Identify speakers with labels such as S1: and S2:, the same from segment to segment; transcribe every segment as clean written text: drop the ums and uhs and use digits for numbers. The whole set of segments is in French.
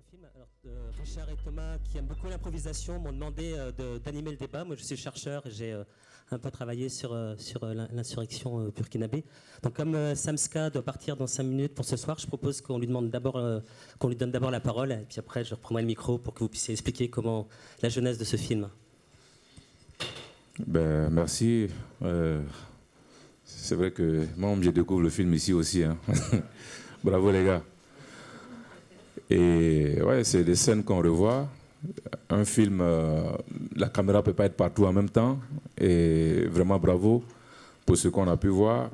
S1: film. Alors, Richard et Thomas, qui aiment beaucoup l'improvisation, m'ont demandé d'animer le débat. Moi, je suis chercheur et j'ai un peu travaillé sur l'insurrection burkinabé. Donc, comme Samska doit partir dans 5 minutes pour ce soir, je propose qu'on lui donne d'abord la parole, et puis après, je reprendrai le micro pour que vous puissiez expliquer comment la jeunesse de ce film.
S2: Merci. C'est vrai que moi, je découvre le film ici aussi. Hein. Bravo les gars. Et ouais, c'est des scènes qu'on revoit. Un film, la caméra ne peut pas être partout en même temps. Et vraiment bravo pour ce qu'on a pu voir.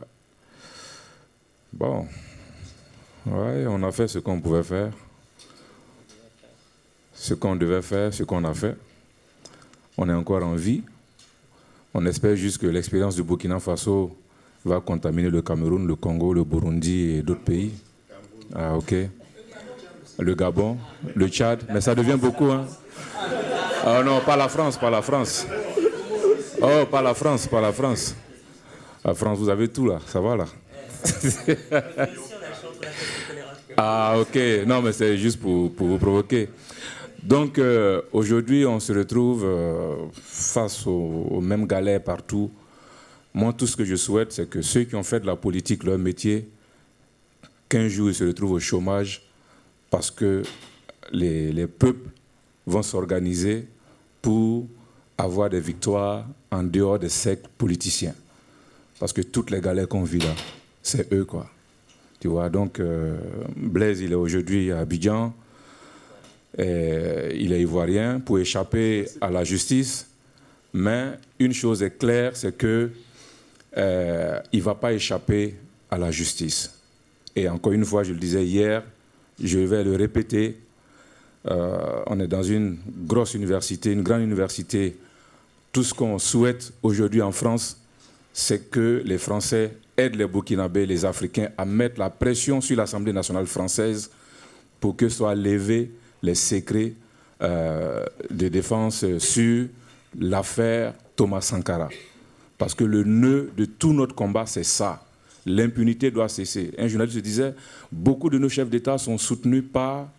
S2: Bon, ouais, on a fait ce qu'on pouvait faire. Ce qu'on devait faire, ce qu'on a fait. On est encore en vie. On espère juste que l'expérience du Burkina Faso va contaminer le Cameroun, le Congo, le Burundi et d'autres pays. Ah, ok. Le Gabon, le Tchad, mais ça devient beaucoup, hein. Oh non, pas la France, pas la France. Oh, pas la France, pas la France. La France, vous avez tout là, ça va là. Ah, ok. Non, mais c'est juste pour vous provoquer. Donc, aujourd'hui, on se retrouve face aux mêmes galères partout. Moi, tout ce que je souhaite, c'est que ceux qui ont fait de la politique leur métier, qu'un jour, ils se retrouvent au chômage parce que les peuples vont s'organiser pour avoir des victoires en dehors des cercles politiciens. Parce que toutes les galères qu'on vit là, c'est eux, quoi. Tu vois, donc, Blaise, il est aujourd'hui à Abidjan. Il est ivoirien pour échapper à la justice. Mais une chose est claire, c'est que il ne va pas échapper à la justice. Et encore une fois, je le disais hier, je vais le répéter, on est dans une grosse université, une grande université. Tout ce qu'on souhaite aujourd'hui en France, c'est que les Français aident les Burkinabés, les Africains à mettre la pression sur l'Assemblée nationale française pour que soient levés les secrets de défense sur l'affaire Thomas Sankara. Parce que le nœud de tout notre combat, c'est ça. L'impunité doit cesser. Un journaliste disait, beaucoup de nos chefs d'État sont soutenus par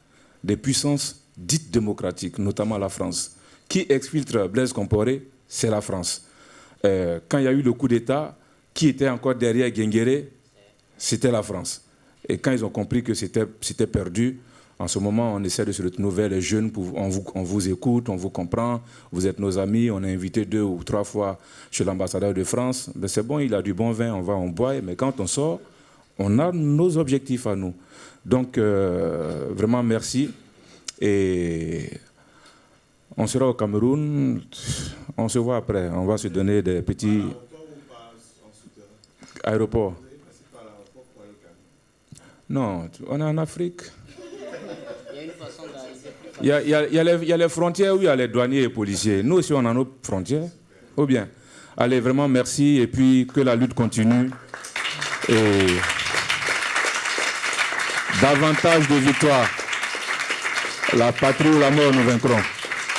S2: des puissances dites démocratiques, notamment la France. Qui exfiltre Blaise Compaoré? C'est la France. Quand il y a eu le coup d'État, qui était encore derrière Guinguéré? C'était la France. Et quand ils ont compris que c'était perdu, en ce moment, on essaie de se retourner vers les jeunes, on vous écoute, on vous comprend, vous êtes nos amis, on a invité 2 ou 3 fois chez l'ambassadeur de France. Ben c'est bon, il a du bon vin, on boit, mais quand on sort, on a nos objectifs à nous. Donc, vraiment merci. Et on sera au Cameroun, on se voit après, on va se donner des petits... Aéroport. Non, on est en Afrique. Il y a les frontières où il y a les douaniers et les policiers. Nous aussi, on a nos frontières. Ou bien. Allez, vraiment, merci. Et puis, que la lutte continue. Et davantage de victoires. La patrie ou la mort, nous vaincrons.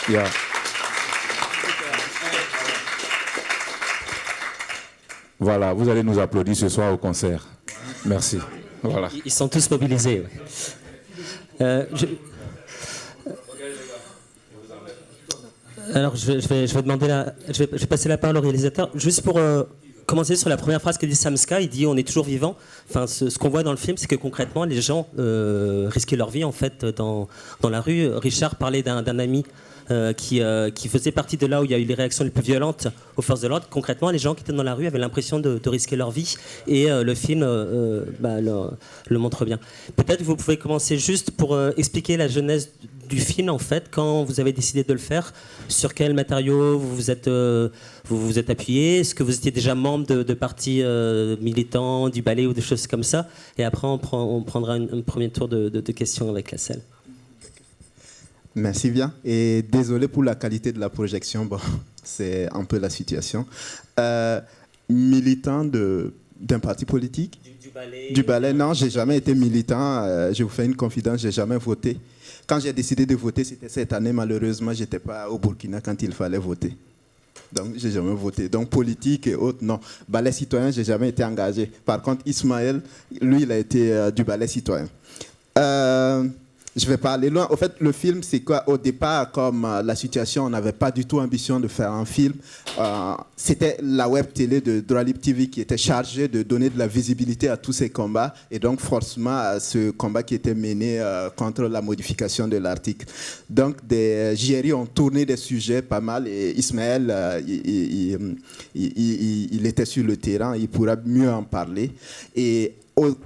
S2: Yeah. Voilà, vous allez nous applaudir ce soir au concert. Merci. Voilà.
S1: Ils sont tous mobilisés. Ouais. Alors, je vais demander je vais passer la parole au réalisateur. Juste pour commencer sur la première phrase que dit Samska, il dit on est toujours vivant. Enfin, ce qu'on voit dans le film, c'est que concrètement, les gens risquaient leur vie en fait dans la rue. Richard parlait d'un ami qui faisait partie de là où il y a eu les réactions les plus violentes aux forces de l'ordre. Concrètement, les gens qui étaient dans la rue avaient l'impression de risquer leur vie, et le film le montre bien. Peut-être vous pouvez commencer juste pour expliquer la genèse du film, en fait, quand vous avez décidé de le faire, sur quels matériaux vous vous êtes appuyé, est-ce que vous étiez déjà membre de partis militants, du ballet ou des choses comme ça, et après on prendra un premier tour de questions avec la salle.
S3: Merci bien, et désolé pour la qualité de la projection, bon, c'est un peu la situation. Militant d'un parti politique? Du ballet, non, j'ai jamais été militant, je vous fais une confidence, j'ai jamais voté. Quand j'ai décidé de voter, c'était cette année, malheureusement, j'étais pas au Burkina quand il fallait voter. Donc, j'ai jamais voté. Donc, politique et autres, non. Ballet citoyen, j'ai jamais été engagé. Par contre, Ismaël, lui, il a été du ballet citoyen. Je vais pas aller loin. Au fait, le film, c'est quoi? Au départ, comme la situation, on n'avait pas du tout ambition de faire un film. C'était la web télé de Dralib TV qui était chargée de donner de la visibilité à tous ces combats. Et donc, forcément, à ce combat qui était mené contre la modification de l'article. Donc, des JRI ont tourné des sujets pas mal. Et Ismaël, il était sur le terrain. Il pourra mieux en parler. Et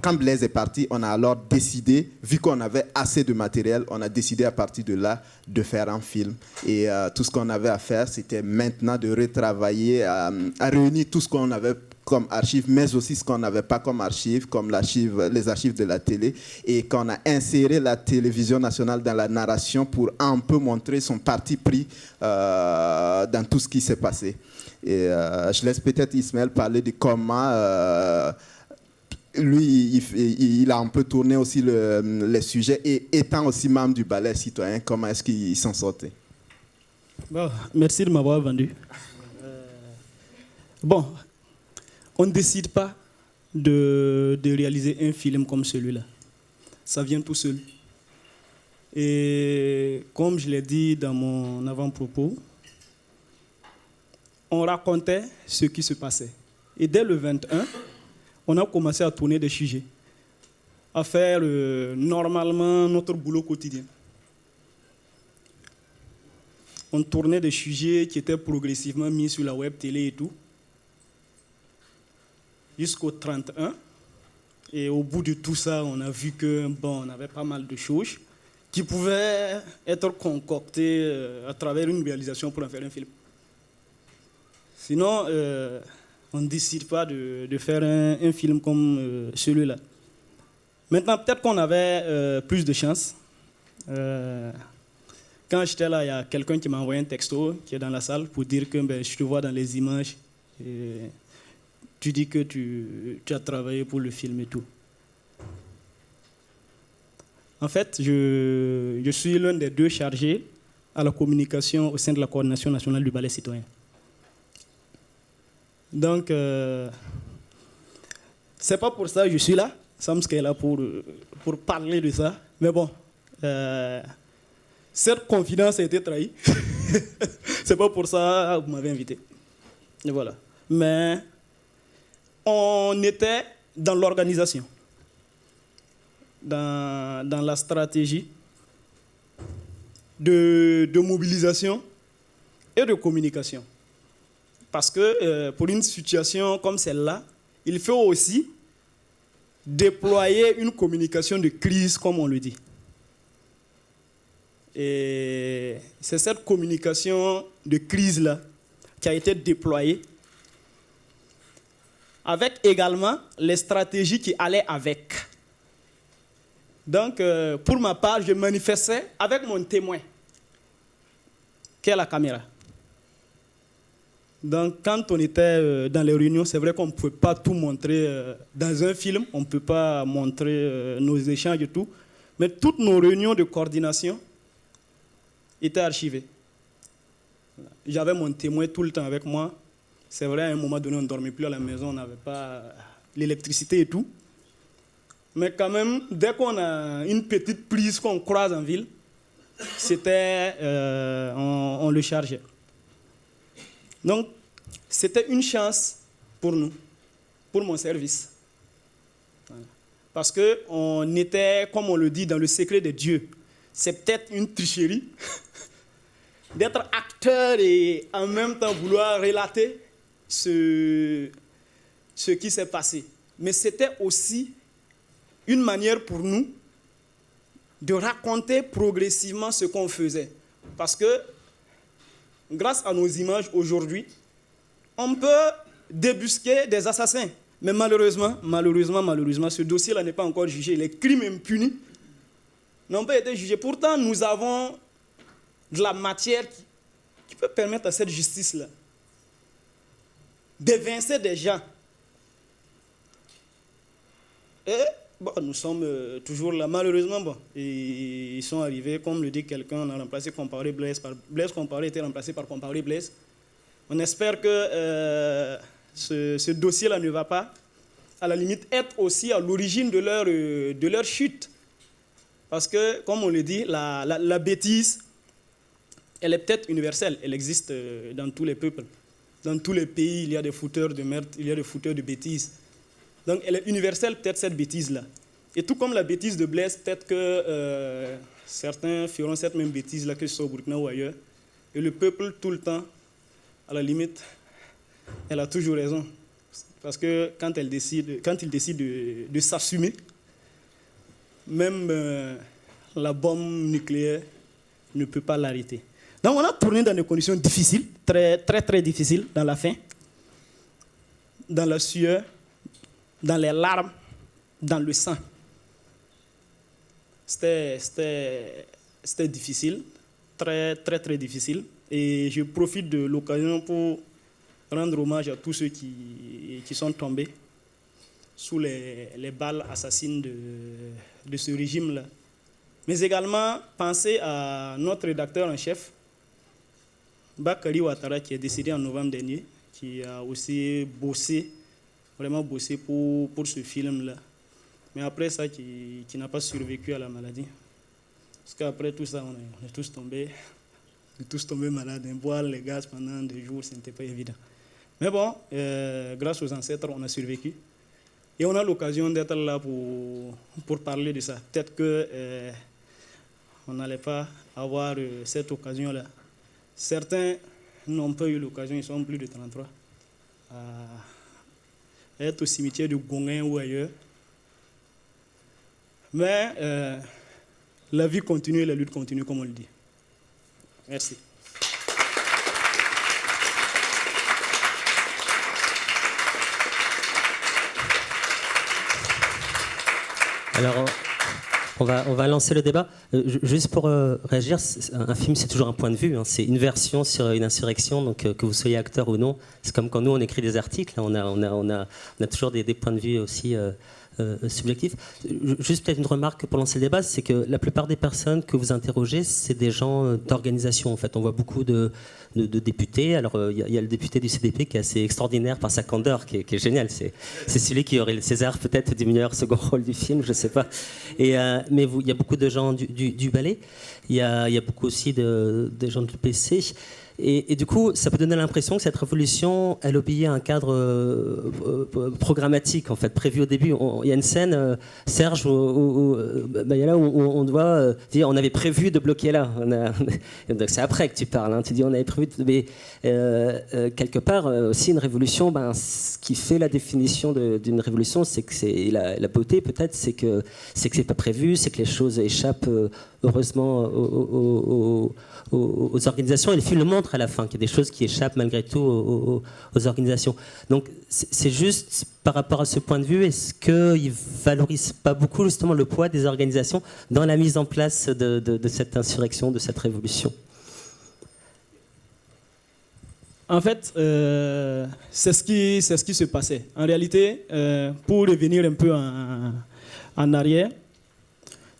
S3: quand Blaise est parti, on a alors décidé, vu qu'on avait assez de matériel, on a décidé à partir de là de faire un film. Et tout ce qu'on avait à faire, c'était maintenant de retravailler, à réunir tout ce qu'on avait comme archives, mais aussi ce qu'on n'avait pas comme archives, comme les archives de la télé, et qu'on a inséré la télévision nationale dans la narration pour un peu montrer son parti pris dans tout ce qui s'est passé. Et je laisse peut-être Ismaël parler de comment... lui, il a un peu tourné aussi les sujets et étant aussi membre du ballet citoyen, comment est-ce qu'il s'en sortait?
S4: Bon, merci de m'avoir vendu. Bon, on ne décide pas de réaliser un film comme celui-là. Ça vient tout seul. Et comme je l'ai dit dans mon avant-propos, on racontait ce qui se passait. Et dès le 21, on a commencé à tourner des sujets, à faire normalement notre boulot quotidien. On tournait des sujets qui étaient progressivement mis sur la web télé et tout, jusqu'au 31. Et au bout de tout ça, on a vu que on avait pas mal de choses qui pouvaient être concoctées à travers une réalisation pour en faire un film. Sinon, on ne décide pas de faire un film comme celui-là. Maintenant, peut-être qu'on avait plus de chance. Quand j'étais là, il y a quelqu'un qui m'a envoyé un texto qui est dans la salle pour dire que je te vois dans les images. Et tu dis que tu as travaillé pour le film et tout. En fait, je suis l'un des deux chargés à la communication au sein de la coordination nationale du ballet citoyen. Donc, c'est pas pour ça que je suis là. Samska est là pour parler de ça. Mais bon, cette confidence a été trahie. C'est pas pour ça que vous m'avez invité. Et voilà. Mais on était dans l'organisation, dans la stratégie de mobilisation et de communication. Parce que pour une situation comme celle-là, il faut aussi déployer une communication de crise, comme on le dit. Et c'est cette communication de crise-là qui a été déployée, avec également les stratégies qui allaient avec. Donc, pour ma part, je manifestais avec mon témoin, qui est la caméra. Donc, quand on était dans les réunions, c'est vrai qu'on ne pouvait pas tout montrer dans un film. On ne peut pas montrer nos échanges et tout. Mais toutes nos réunions de coordination étaient archivées. J'avais mon témoin tout le temps avec moi. C'est vrai, à un moment donné, on ne dormait plus à la maison. On n'avait pas l'électricité et tout. Mais quand même, dès qu'on a une petite prise qu'on croise en ville, c'était, on le chargeait. Donc, c'était une chance pour nous, pour mon service. Parce qu'on était, comme on le dit, dans le secret de Dieu. C'est peut-être une tricherie d'être acteur et en même temps vouloir relater ce qui s'est passé. Mais c'était aussi une manière pour nous de raconter progressivement ce qu'on faisait. Parce que grâce à nos images aujourd'hui, on peut débusquer des assassins. Mais malheureusement, ce dossier-là n'est pas encore jugé. Les crimes impunis n'ont pas été jugés. Pourtant, nous avons de la matière qui peut permettre à cette justice-là d'évincer des gens. Et nous sommes toujours là. Malheureusement, ils sont arrivés, comme le dit quelqu'un, on a remplacé Compaoré Blaise par Blaise Compaoré, a été remplacé par Compaoré Blaise. On espère que ce dossier-là ne va pas, à la limite, être aussi à l'origine de leur chute. Parce que, comme on le dit, la bêtise, elle est peut-être universelle. Elle existe dans tous les peuples. Dans tous les pays, il y a des fouteurs de merde, il y a des fouteurs de bêtises. Donc, elle est universelle, peut-être, cette bêtise-là. Et tout comme la bêtise de Blaise, peut-être que certains feront cette même bêtise-là, que ce soit au Burkina ou ailleurs. Et le peuple, tout le temps, à la limite, elle a toujours raison. Parce que quand il décide de s'assumer, même la bombe nucléaire ne peut pas l'arrêter. Donc on a tourné dans des conditions difficiles, très très très difficiles, dans la faim, dans la sueur, dans les larmes, dans le sang. C'était difficile, très très très difficile. Et je profite de l'occasion pour rendre hommage à tous ceux qui sont tombés sous les balles assassines de ce régime-là. Mais également, penser à notre rédacteur en chef, Bakary Ouattara, qui est décédé en novembre dernier, qui a aussi bossé, vraiment bossé pour ce film-là. Mais après ça, qui n'a pas survécu à la maladie. Parce qu'après tout ça, on est tous tombés. On est tous tombés malades. Boire les gaz pendant des jours, ce n'était pas évident. Mais bon, grâce aux ancêtres, on a survécu. Et on a l'occasion d'être là pour parler de ça. Peut-être qu'on n'allait pas avoir cette occasion-là. Certains n'ont pas eu l'occasion, ils sont plus de 33, à être au cimetière de Gonguin ou ailleurs. Mais la vie continue et la lutte continue, comme on le dit. Merci.
S1: Alors, on va lancer le débat. Juste pour réagir, un film, c'est toujours un point de vue. Hein. C'est une version sur une insurrection, donc que vous soyez acteur ou non. C'est comme quand nous, on écrit des articles. On a toujours des points de vue aussi subjectifs. Juste peut-être une remarque pour lancer le débat, c'est que la plupart des personnes que vous interrogez, c'est des gens d'organisation. En fait, on voit beaucoup de députés. Alors, il y a le député du CDP qui est assez extraordinaire par sa candeur, qui est génial. C'est celui qui aurait le César peut-être du meilleur second rôle du film, je ne sais pas. Mais il y a beaucoup de gens du ballet. Il y a beaucoup aussi des gens du PC. Et du coup, ça peut donner l'impression que cette révolution, elle obéit à un cadre programmatique, en fait, prévu au début. Il y a une scène, Serge, où on doit dire on avait prévu de bloquer là. Donc c'est après que tu parles. Hein. Tu dis on avait prévu mais quelque part, aussi une révolution, ce qui fait la définition d'une révolution, c'est que c'est la beauté peut-être, c'est que c'est pas prévu, c'est que les choses échappent heureusement aux organisations, et le film le montre à la fin, qu'il y a des choses qui échappent malgré tout aux organisations. Donc c'est juste par rapport à ce point de vue, est-ce qu'ils ne valorisent pas beaucoup justement le poids des organisations dans la mise en place de cette insurrection, de cette révolution?
S4: En fait, c'est ce qui se passait. En réalité, pour revenir un peu en arrière,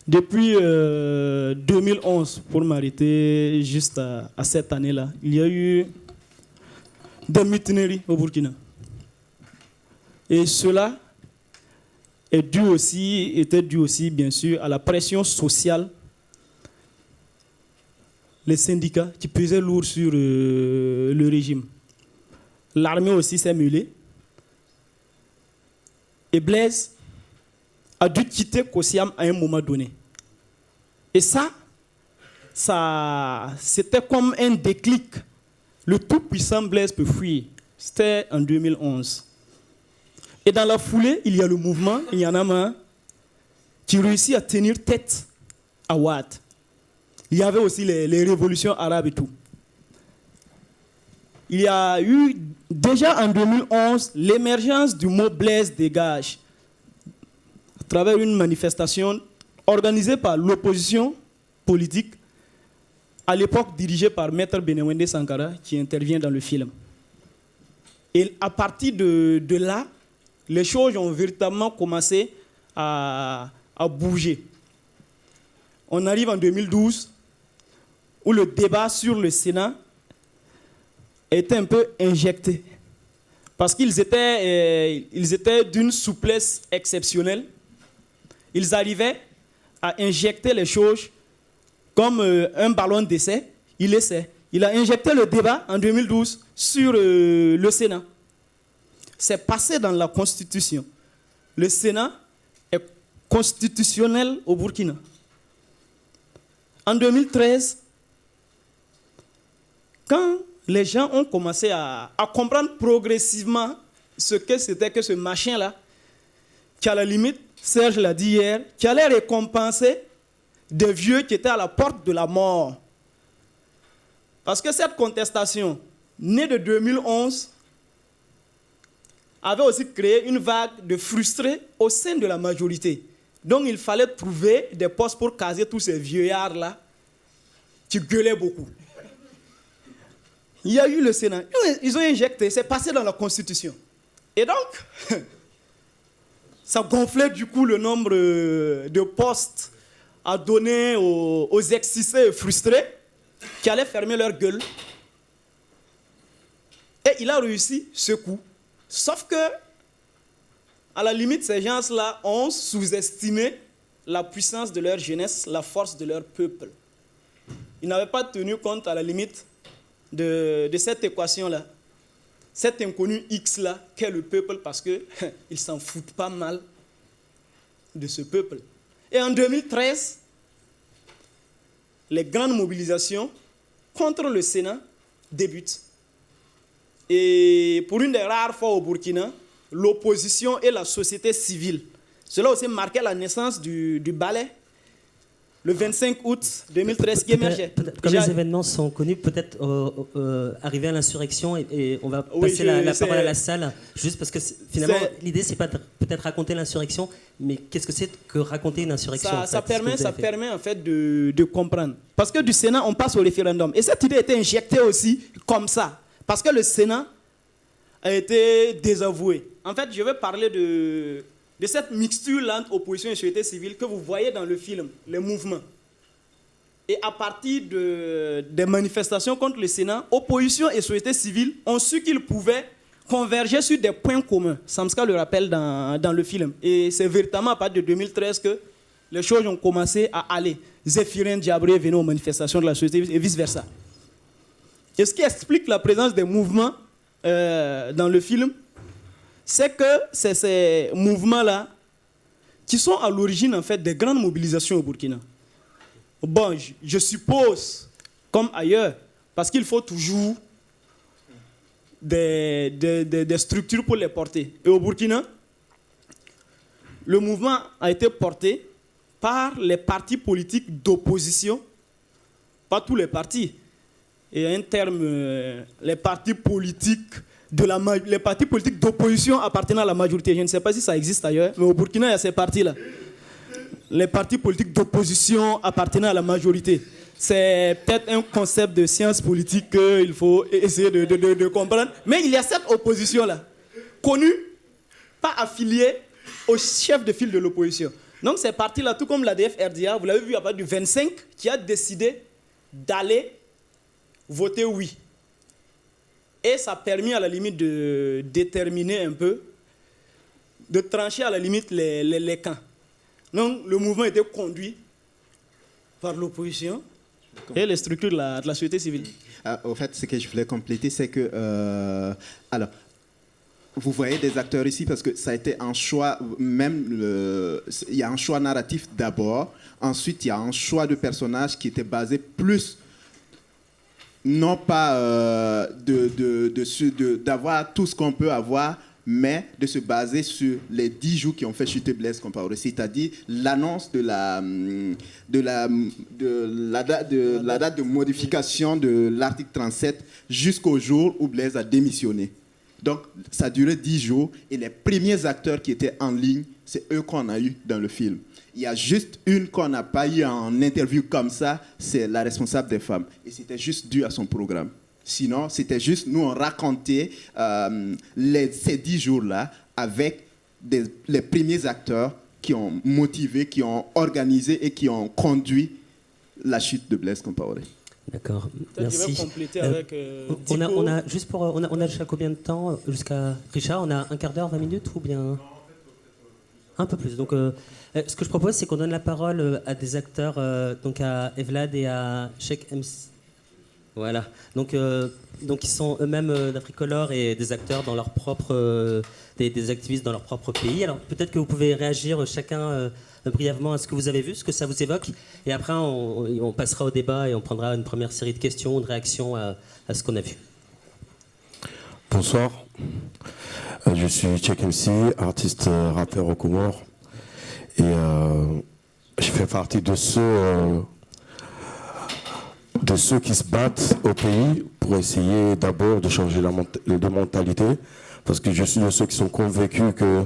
S4: depuis 2011, pour m'arrêter juste à cette année-là, il y a eu des mutineries au Burkina. Et cela était dû aussi, bien sûr, à la pression sociale, les syndicats qui pesaient lourd sur le régime. L'armée aussi s'est mêlée. Et Blaise a dû quitter Kosiam à un moment donné. Et ça c'était comme un déclic. Le tout-puissant Blaise peut fuir. C'était en 2011. Et dans la foulée, il y a le mouvement, il y en a marre, qui réussit à tenir tête à Ouad. Il y avait aussi les révolutions arabes et tout. Il y a eu déjà en 2011 l'émergence du mot Blaise dégage à travers une manifestation organisée par l'opposition politique, à l'époque dirigée par Maître Benewende Sankara, qui intervient dans le film. Et à partir de là, les choses ont véritablement commencé à bouger. On arrive en 2012, où le débat sur le Sénat était un peu injecté. Parce qu'ils étaient d'une souplesse exceptionnelle. Ils arrivaient à injecter les choses comme un ballon d'essai, il essaie. Il a injecté le débat en 2012 sur le Sénat. C'est passé dans la Constitution. Le Sénat est constitutionnel au Burkina. En 2013, quand les gens ont commencé à comprendre progressivement ce que c'était que ce machin-là, qui à la limite, Serge l'a dit hier, qui allait récompenser des vieux qui étaient à la porte de la mort. Parce que cette contestation, née de 2011, avait aussi créé une vague de frustrés au sein de la majorité. Donc il fallait trouver des postes pour caser tous ces vieillards-là qui gueulaient beaucoup. Il y a eu le Sénat. Ils ont injecté, c'est passé dans la Constitution. Et donc, ça gonflait du coup le nombre de postes à donner aux excisés et frustrés qui allaient fermer leur gueule. Et il a réussi ce coup. Sauf que, à la limite, ces gens-là ont sous-estimé la puissance de leur jeunesse, la force de leur peuple. Ils n'avaient pas tenu compte, à la limite, de cette équation-là, cet inconnu X-là, qu'est le peuple, parce qu'ils s'en foutent pas mal de ce peuple. Et en 2013, les grandes mobilisations contre le Sénat débutent. Et pour une des rares fois au Burkina, l'opposition et la société civile. Cela aussi marquait la naissance du ballet, le 25 août 2013, qui émergeait.
S1: Comme les événements sont connus, peut-être arriver à l'insurrection et on va passer la parole à la salle, juste parce que finalement, l'idée, c'est pas peut-être raconter l'insurrection, mais qu'est-ce que c'est que raconter une insurrection
S4: Ça permet en fait de comprendre. Parce que du Sénat, on passe au référendum. Et cette idée a été injectée aussi comme ça. Parce que le Sénat a été désavoué. En fait, je vais parler de cette mixture-là entre opposition et société civile que vous voyez dans le film, les mouvements. Et à partir des manifestations contre le Sénat, opposition et société civile ont su qu'ils pouvaient converger sur des points communs. Samska le rappelle dans le film. Et c'est véritablement à partir de 2013 que les choses ont commencé à aller. Zéphirin Diabré venait aux manifestations de la société civile et vice-versa. Et ce qui explique la présence des mouvements dans le film, c'est que c'est ces mouvements-là qui sont à l'origine en fait des grandes mobilisations au Burkina. Bon, je suppose, comme ailleurs, parce qu'il faut toujours des structures pour les porter. Et au Burkina, le mouvement a été porté par les partis politiques d'opposition, pas tous les partis. Et un terme, les partis politiques d'opposition appartenant à la majorité. Je ne sais pas si ça existe ailleurs, mais au Burkina, il y a ces partis-là. Les partis politiques d'opposition appartenant à la majorité. C'est peut-être un concept de science politique qu'il faut essayer de comprendre. Mais il y a cette opposition-là, connue, pas affiliée au chef de file de l'opposition. Donc ces partis-là, tout comme l'ADF-RDA, vous l'avez vu à partir du 25, qui a décidé d'aller voter oui. Et ça a permis à la limite de déterminer un peu, de trancher à la limite les camps. Donc le mouvement était conduit par l'opposition et les structures de la société civile.
S3: Au fait, ce que je voulais compléter, c'est que... alors, vous voyez des acteurs ici parce que ça a été un choix, il y a un choix narratif d'abord, ensuite il y a un choix de personnages qui était basé plus... non pas d'avoir tout ce qu'on peut avoir, mais de se baser sur les 10 jours qui ont fait chuter Blaise Compaoré, c'est-à-dire l'annonce de la date de modification de l'article 37 jusqu'au jour où Blaise a démissionné. Donc, ça a duré 10 jours et les premiers acteurs qui étaient en ligne, c'est eux qu'on a eu dans le film. Il y a juste une qu'on n'a pas eu en interview comme ça, c'est la responsable des femmes. Et c'était juste dû à son programme. Sinon, c'était juste, nous, on racontait ces 10 jours-là avec les premiers acteurs qui ont motivé, qui ont organisé et qui ont conduit la chute de Blaise Compaoré.
S1: D'accord, merci.
S4: Je vais compléter avec
S1: on a jusqu'à combien de temps? Jusqu'à Richard, on a un quart d'heure, 20 minutes ou bien? Un peu plus. Donc, ce que je propose, c'est qu'on donne la parole à des acteurs, donc à Evlad et à Cheikh MC. Voilà. Donc ils sont eux-mêmes d'Africolor et des acteurs dans leur propre, des activistes dans leur propre pays. Alors peut-être que vous pouvez réagir chacun brièvement à ce que vous avez vu, ce que ça vous évoque, et après on passera au débat et on prendra une première série de questions ou de réactions à ce qu'on a vu.
S5: Bonsoir, je suis Cheikh MC, artiste rappeur au Comores, et je fais partie de ceux qui se battent au pays pour essayer d'abord de changer de mentalité, parce que je suis de ceux qui sont convaincus que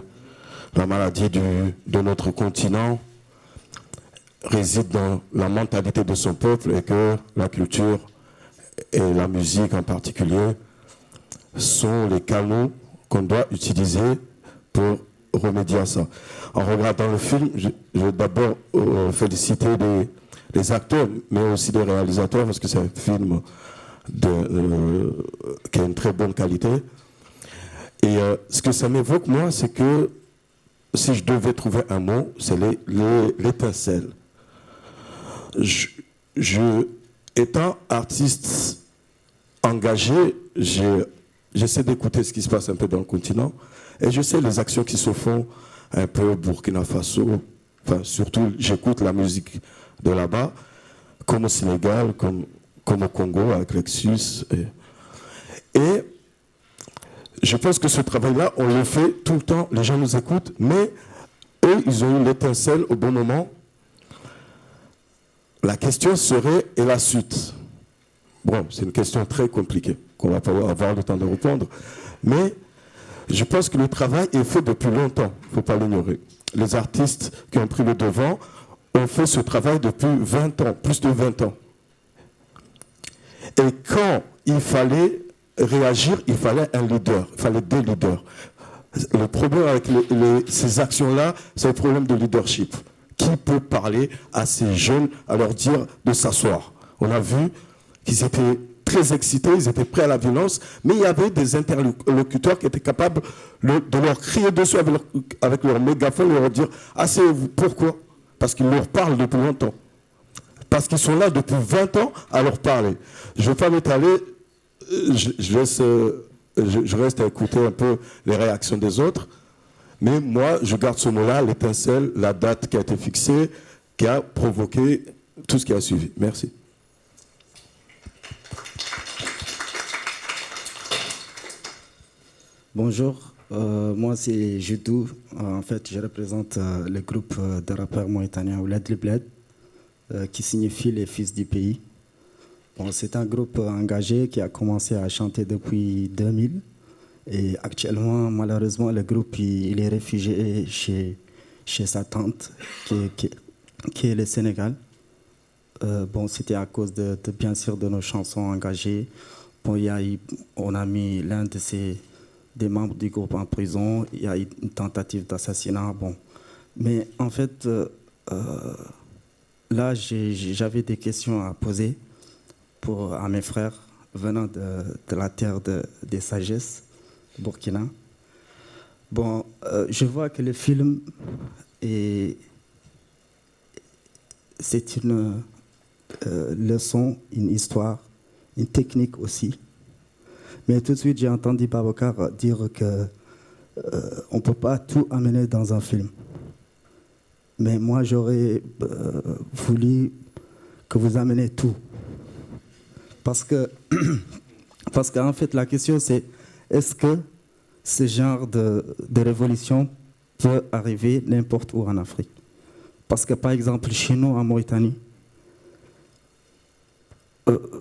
S5: la maladie de notre continent réside dans la mentalité de son peuple et que la culture et la musique en particulier sont les canaux qu'on doit utiliser pour remédier à ça. En regardant le film, je veux d'abord féliciter les acteurs, mais aussi les réalisateurs, parce que c'est un film qui a une très bonne qualité. Et ce que ça m'évoque, moi, c'est que si je devais trouver un mot, c'est l'étincelle. Étant artiste engagé, j'essaie d'écouter ce qui se passe un peu dans le continent, et je sais les actions qui se font un peu au Burkina Faso. Enfin, surtout, j'écoute la musique de là-bas, comme au Sénégal, comme au Congo, avec Lexus. Et je pense que ce travail-là, on le fait tout le temps, les gens nous écoutent, mais eux, ils ont eu l'étincelle au bon moment. La question serait, et la suite? Bon, c'est une question très compliquée, qu'on va pas avoir le temps de répondre, mais je pense que le travail est fait depuis longtemps, il ne faut pas l'ignorer. Les artistes qui ont pris le devant ont fait ce travail depuis 20 ans, plus de 20 ans. Et quand il fallait réagir, il fallait un leader, il fallait des leaders. Le problème avec ces actions-là, c'est le problème de leadership. Qui peut parler à ces jeunes, à leur dire de s'asseoir? On a vu qu'ils étaient très excités, ils étaient prêts à la violence, mais il y avait des interlocuteurs qui étaient capables de leur crier dessus avec leur mégaphone, leur dire « Asseyez-vous ». Pourquoi? Parce qu'ils leur parlent depuis longtemps. Parce qu'ils sont là depuis 20 ans à leur parler. Je ne vais pas m'étaler, je reste à écouter un peu les réactions des autres, mais moi, je garde ce mot-là, l'étincelle, la date qui a été fixée, qui a provoqué tout ce qui a suivi. Merci.
S6: Bonjour, moi c'est Judou. En fait, je représente le groupe de rappeurs mauritaniens Oulad Lebled, qui signifie les fils du pays. Bon, c'est un groupe engagé qui a commencé à chanter depuis 2000. Et actuellement, malheureusement, le groupe il est réfugié chez sa tante, qui est le Sénégal. Bon, c'était à cause de bien sûr de nos chansons engagées. Bon, on a mis l'un des membres du groupe en prison. Il y a eu une tentative d'assassinat. Bon. Mais en fait, là, j'avais des questions à poser à mes frères venant de la terre des sagesses, Burkina. Bon, je vois que le film c'est une leçon, une histoire, une technique aussi. Mais tout de suite, j'ai entendu Babacar dire qu'on ne peut pas tout amener dans un film. Mais moi, j'aurais voulu que vous ameniez tout. Parce qu'en fait, la question, c'est est-ce que ce genre de révolution peut arriver n'importe où en Afrique? Parce que, par exemple, chez nous, en Mauritanie,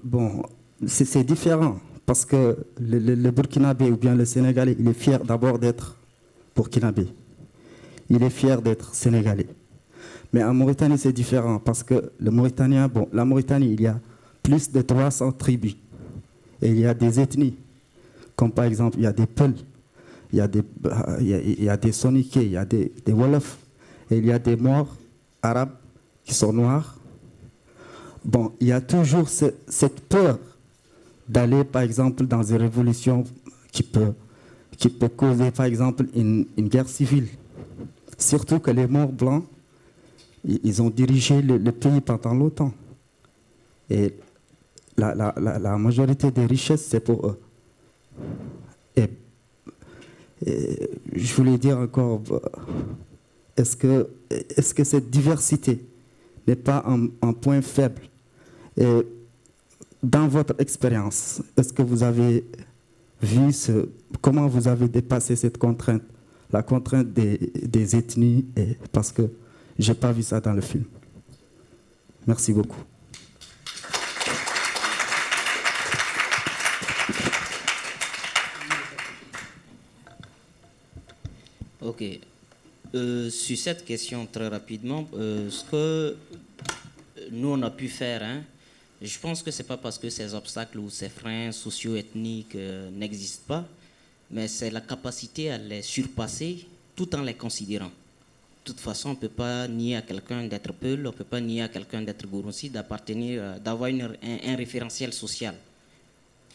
S6: bon, c'est différent. Parce que le Burkinabé ou bien le Sénégalais, il est fier d'abord d'être Burkinabé. Il est fier d'être Sénégalais. Mais en Mauritanie, c'est différent. Parce que la Mauritanie, il y a plus de 300 tribus. Et il y a des ethnies. Comme par exemple, il y a des Peuls, il y a des Soniké, il y a des Wolofs. Et il y a des Maures arabes qui sont noirs. Bon, il y a toujours cette peur d'aller, par exemple, dans une révolution qui peut causer, par exemple, une guerre civile. Surtout que les morts blancs, ils ont dirigé le pays pendant longtemps. Et la majorité des richesses, c'est pour eux. Et je voulais dire encore, est-ce que cette diversité n'est pas un point faible? Et dans votre expérience, est-ce que vous avez vu comment vous avez dépassé cette contrainte, la contrainte des ethnies, parce que je n'ai pas vu ça dans le film. Merci beaucoup.
S7: Ok. Sur cette question, très rapidement, ce que nous, on a pu faire, je pense que ce n'est pas parce que ces obstacles ou ces freins socio-ethniques n'existent pas, mais c'est la capacité à les surpasser tout en les considérant. De toute façon, on ne peut pas nier à quelqu'un d'être Peul, on ne peut pas nier à quelqu'un d'être Gouroussi, d'appartenir, d'avoir un référentiel social,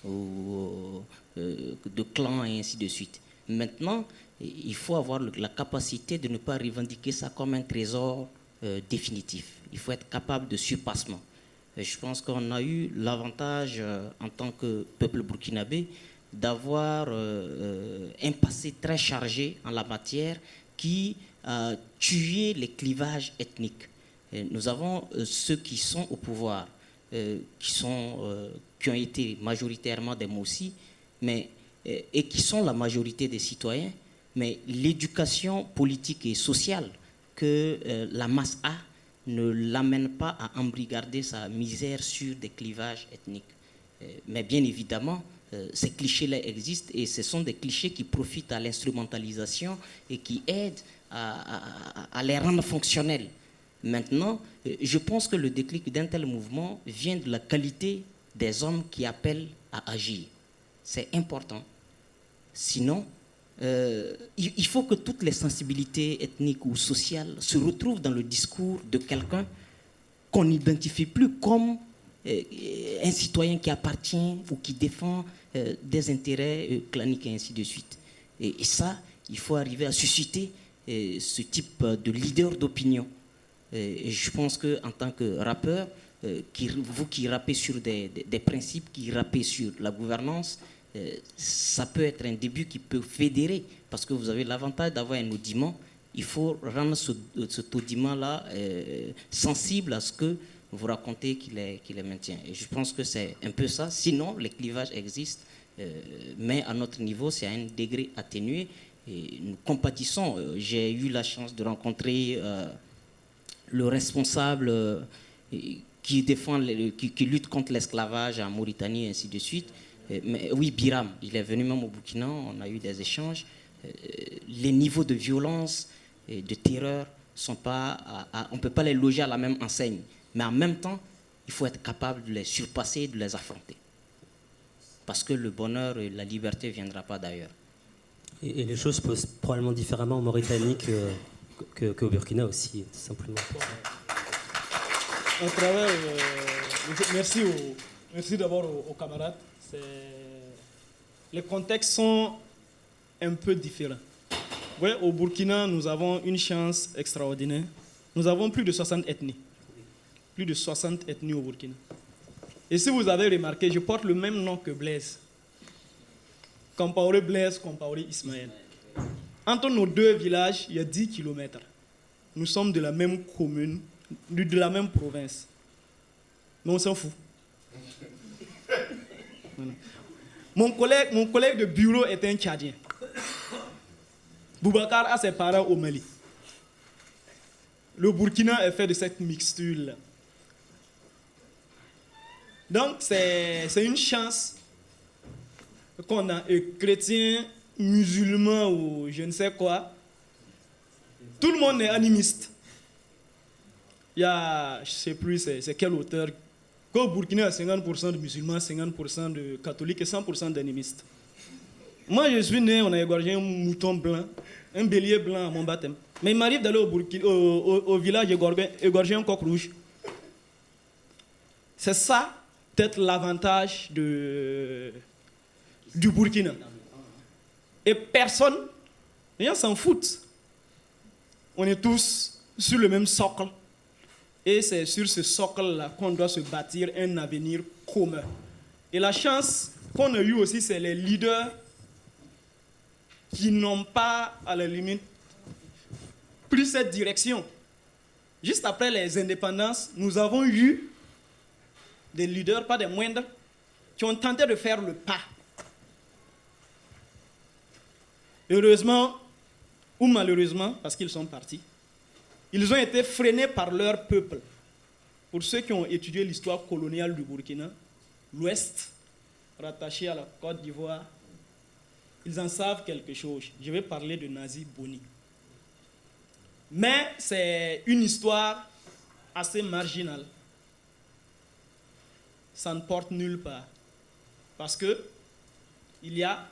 S7: ou de clan et ainsi de suite. Maintenant, il faut avoir la capacité de ne pas revendiquer ça comme un trésor définitif. Il faut être capable de surpassement. Et je pense qu'on a eu l'avantage, en tant que peuple burkinabé, d'avoir un passé très chargé en la matière qui a tué les clivages ethniques. Et nous avons ceux qui sont au pouvoir, qui ont été majoritairement des Moussis, et qui sont la majorité des citoyens, mais l'éducation politique et sociale que la masse a ne l'amène pas à embrigader sa misère sur des clivages ethniques. Mais bien évidemment, ces clichés-là existent et ce sont des clichés qui profitent à l'instrumentalisation et qui aident à les rendre fonctionnels. Maintenant, je pense que le déclic d'un tel mouvement vient de la qualité des hommes qui appellent à agir. C'est important. Sinon, il faut que toutes les sensibilités ethniques ou sociales se retrouvent dans le discours de quelqu'un qu'on n'identifie plus comme un citoyen qui appartient ou qui défend des intérêts claniques et ainsi de suite. Et ça, il faut arriver à susciter ce type de leader d'opinion. Et je pense qu'en tant que rappeur, vous qui rappez sur des principes, qui rappez sur la gouvernance, ça peut être un début qui peut fédérer, parce que vous avez l'avantage d'avoir un audiment. Il faut rendre cet audiment-là sensible à ce que vous racontez qui les maintient. Et je pense que c'est un peu ça. Sinon, les clivages existent, mais à notre niveau, c'est à un degré atténué. Et nous compatissons. J'ai eu la chance de rencontrer le responsable qui lutte contre l'esclavage en Mauritanie, et ainsi de suite. Mais oui, Biram, il est venu même au Burkina, on a eu des échanges. Les niveaux de violence et de terreur sont pas, on ne peut pas les loger à la même enseigne. Mais en même temps, il faut être capable de les surpasser et de les affronter. Parce que le bonheur et la liberté ne viendront pas d'ailleurs.
S1: Et les choses se posent probablement différemment en Mauritanie qu'au Burkina aussi, tout simplement.
S4: À travers, merci d'abord aux camarades. Les contextes sont un peu différents. Ouais, au Burkina, nous avons une chance extraordinaire. Nous avons plus de 60 ethnies. Plus de 60 ethnies au Burkina. Et si vous avez remarqué, je porte le même nom que Blaise. Compaoré Blaise, Compaoré Ismaël. Entre nos deux villages, il y a 10 km. Nous sommes de la même commune, de la même province. Mais on s'en fout. Mon collègue de bureau est un Tchadien. Boubacar a ses parents au Mali. Le Burkina est fait de cette mixture-là. Donc, c'est une chance qu'on a, chrétiens, musulmans ou je ne sais quoi. Tout le monde est animiste. Il y a, je ne sais plus c'est quel auteur, qu'au Burkina, il y a 50% de musulmans, 50% de catholiques et 100% d'animistes. Moi, je suis né, on a égorgé un mouton blanc, un bélier blanc à mon baptême. Mais il m'arrive d'aller au village égorger un coq rouge. C'est ça, peut-être l'avantage du Burkina. Et personne, les gens s'en foutent. on est tous sur le même socle. Et c'est sur ce socle-là qu'on doit se bâtir un avenir commun. Et la chance qu'on a eue aussi, c'est les leaders qui n'ont pas, à la limite, pris cette direction. Juste après les indépendances, nous avons eu des leaders, pas des moindres, qui ont tenté de faire le pas. Heureusement ou malheureusement, parce qu'ils sont partis, ils ont été freinés par leur peuple. Pour ceux qui ont étudié l'histoire coloniale du Burkina, l'Ouest, rattaché à la Côte d'Ivoire, ils en savent quelque chose. Je vais parler de Nazi Boni. Mais c'est une histoire assez marginale. Ça ne porte nulle part. Parce que il y a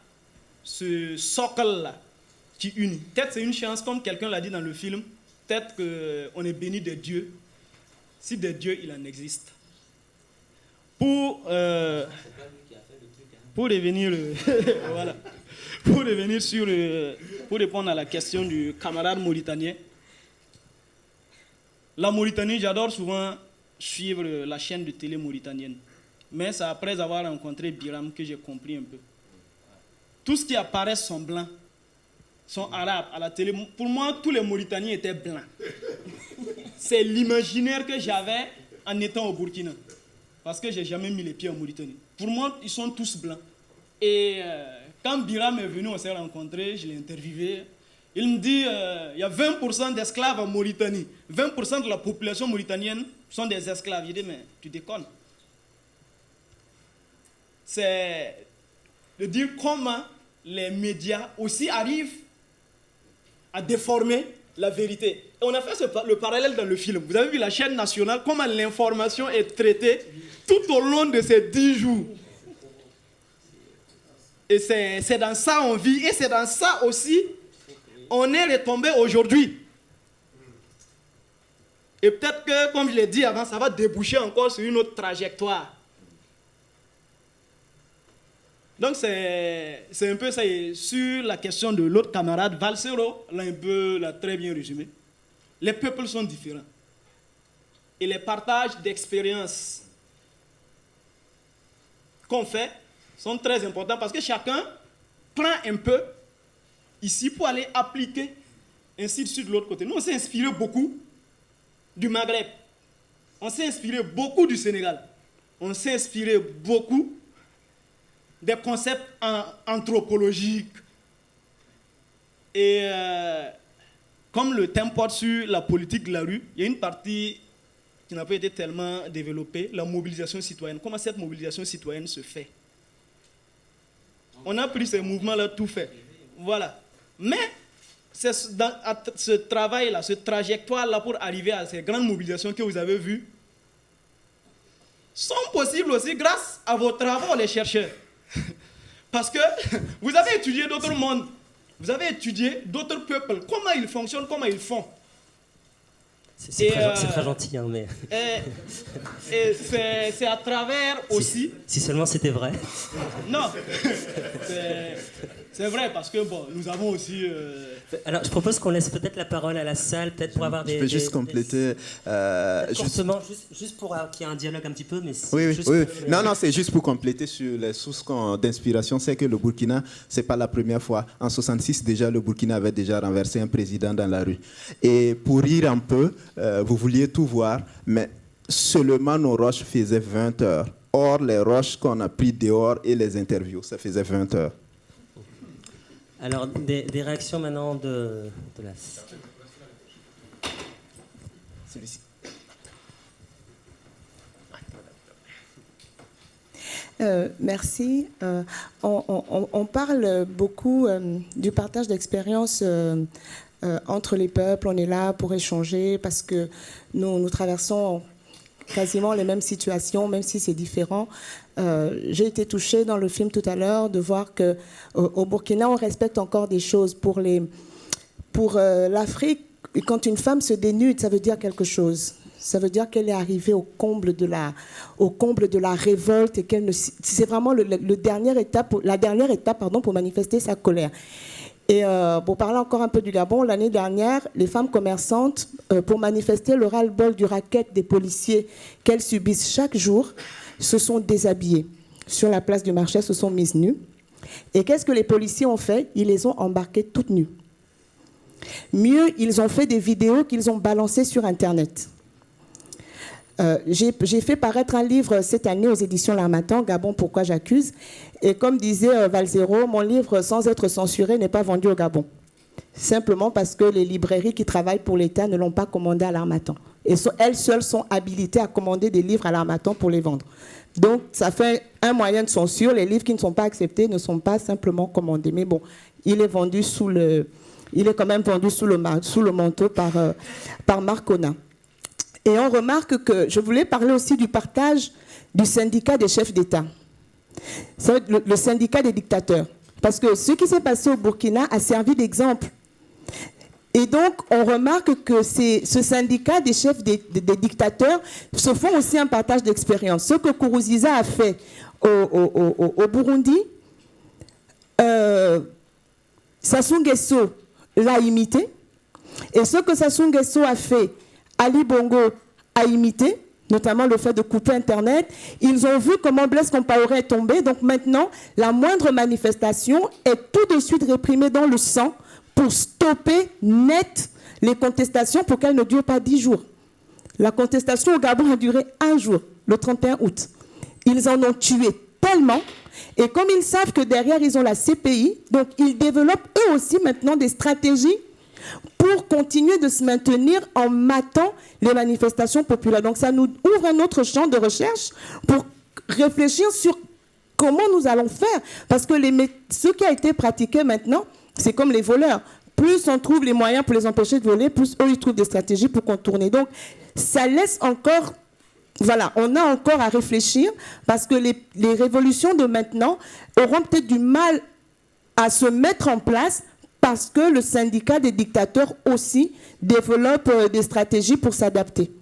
S4: ce socle-là qui unit. Peut-être c'est une chance, comme quelqu'un l'a dit dans le film, peut-être qu'on est béni des dieux, si des dieux il en existe. Pour revenir, voilà. Pour revenir sur, pour répondre à la question du camarade mauritanien, la Mauritanie, j'adore souvent suivre la chaîne de télé mauritanienne. Mais c'est après avoir rencontré Biram que j'ai compris un peu. Tout ce qui apparaît sont blancs, sont arabes à la télé. Pour moi, tous les Mauritaniens étaient blancs. C'est l'imaginaire que j'avais en étant au Burkina. Parce que je n'ai jamais mis les pieds en Mauritanie. Pour moi, ils sont tous blancs. Et quand Biram est venu, on s'est rencontrés, je l'ai interviewé. Il me dit, il y a 20% d'esclaves en Mauritanie. 20% de la population mauritanienne sont des esclaves. Je dis, mais tu déconnes. C'est de dire comment les médias aussi arrivent à déformer la vérité. Et on a fait le parallèle dans le film. Vous avez vu la chaîne nationale, comment l'information est traitée tout au long de ces 10 jours. Et c'est dans ça on vit, et c'est dans ça aussi on est retombé aujourd'hui. Et peut-être que, comme je l'ai dit avant, ça va déboucher encore sur une autre trajectoire. Donc c'est un peu ça. Et sur la question de l'autre camarade, Valsero l'a très bien résumé. Les peuples sont différents. Et les partages d'expériences qu'on fait sont très importants parce que chacun prend un peu ici pour aller appliquer ainsi de suite de l'autre côté. Nous, on s'est inspiré beaucoup du Maghreb. On s'est inspiré beaucoup du Sénégal. On s'est inspiré beaucoup des concepts anthropologiques. Et comme le thème porte sur la politique de la rue, il y a une partie qui n'a pas été tellement développée, la mobilisation citoyenne. Comment cette mobilisation citoyenne se fait? On a pris ces mouvements-là tout fait. Voilà. Mais c'est ce travail-là, ce trajectoire-là pour arriver à ces grandes mobilisations que vous avez vues sont possibles aussi grâce à vos travaux, les chercheurs. Parce que vous avez étudié d'autres mondes, vous avez étudié d'autres peuples, comment ils fonctionnent, comment ils font.
S1: C'est très gentil, hein, mais...
S4: Et c'est à travers aussi...
S1: Si seulement c'était vrai.
S4: Non, c'est vrai, parce que bon, nous avons aussi...
S1: Alors, je propose qu'on laisse peut-être la parole à la salle, peut-être pour avoir des...
S3: Je peux juste compléter...
S1: juste pour qu'il y ait un dialogue un petit peu, mais...
S3: Oui. Non, c'est juste pour compléter sur les sources d'inspiration. C'est que le Burkina, c'est pas la première fois. En 1966, déjà, le Burkina avait déjà renversé un président dans la rue. Et pour rire un peu, vous vouliez tout voir, mais seulement nos roches faisaient 20 heures. Or, les roches qu'on a pris dehors et les interviews, ça faisait 20 heures.
S1: Alors, des réactions maintenant de la...
S3: Celui-ci.
S8: Merci. On parle beaucoup du partage d'expériences entre les peuples. On est là pour échanger parce que nous traversons quasiment les mêmes situations, même si c'est différent. J'ai été touchée dans le film tout à l'heure de voir qu'au Burkina, on respecte encore des choses. Pour l'Afrique, quand une femme se dénude, ça veut dire quelque chose. Ça veut dire qu'elle est arrivée au comble de la révolte et c'est vraiment la dernière étape pour manifester sa colère. Et pour parler encore un peu du Gabon, l'année dernière, les femmes commerçantes, pour manifester le ras-le-bol du racket des policiers qu'elles subissent chaque jour, se sont déshabillées. Sur la place du marché, se sont mises nues. Et qu'est-ce que les policiers ont fait? Ils les ont embarquées toutes nues. Mieux, ils ont fait des vidéos qu'ils ont balancées sur Internet. J'ai fait paraître un livre cette année aux éditions L'Harmattan, Gabon, pourquoi j'accuse. Et comme disait Valzero, mon livre, sans être censuré, n'est pas vendu au Gabon. Simplement parce que les librairies qui travaillent pour l'État ne l'ont pas commandé à L'Harmattan. Et elles seules sont habilitées à commander des livres à L'Harmattan pour les vendre. Donc, ça fait un moyen de censure. Les livres qui ne sont pas acceptés ne sont pas simplement commandés. Mais bon, il est vendu il est quand même vendu sous le manteau par Marcona. Et on remarque que je voulais parler aussi du partage du syndicat des chefs d'État. C'est le syndicat des dictateurs. Parce que ce qui s'est passé au Burkina a servi d'exemple. Et donc, on remarque que ce syndicat des chefs des dictateurs se font aussi un partage d'expérience. Ce que Nkurunziza a fait au Burundi, Sassou Nguesso l'a imité. Et ce que Sassou Nguesso a fait, Ali Bongo a imité, notamment le fait de couper Internet. Ils ont vu comment Blaise Compaoré est tombé. Donc maintenant, la moindre manifestation est tout de suite réprimée dans le sang pour stopper net les contestations pour qu'elles ne durent pas 10 jours. La contestation au Gabon a duré 1 jour, le 31 août. Ils en ont tué tellement. Et comme ils savent que derrière, ils ont la CPI, donc ils développent eux aussi maintenant des stratégies pour continuer de se maintenir en matant les manifestations populaires. Donc ça nous ouvre un autre champ de recherche pour réfléchir sur comment nous allons faire. Parce que ce qui a été pratiqué maintenant, c'est comme les voleurs. Plus on trouve les moyens pour les empêcher de voler, plus eux, ils trouvent des stratégies pour contourner. Donc ça laisse encore... Voilà, on a encore à réfléchir parce que les révolutions de maintenant auront peut-être du mal à se mettre en place parce que le syndicat des dictateurs aussi développe des stratégies pour s'adapter.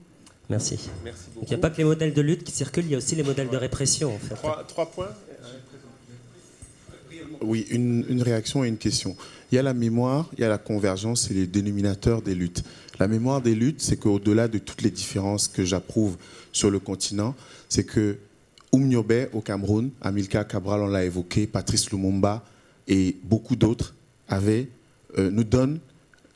S1: Merci. Merci beaucoup. Il n'y a pas que les modèles de lutte qui circulent, il y a aussi les modèles de répression. En fait.
S9: Trois points. Oui, une réaction et une question. Il y a la mémoire, il y a la convergence et les dénominateurs des luttes. La mémoire des luttes, c'est qu'au-delà de toutes les différences que j'approuve sur le continent, c'est que Oumniobé au Cameroun, Amilcar Cabral, on l'a évoqué, Patrice Lumumba et beaucoup d'autres nous donnent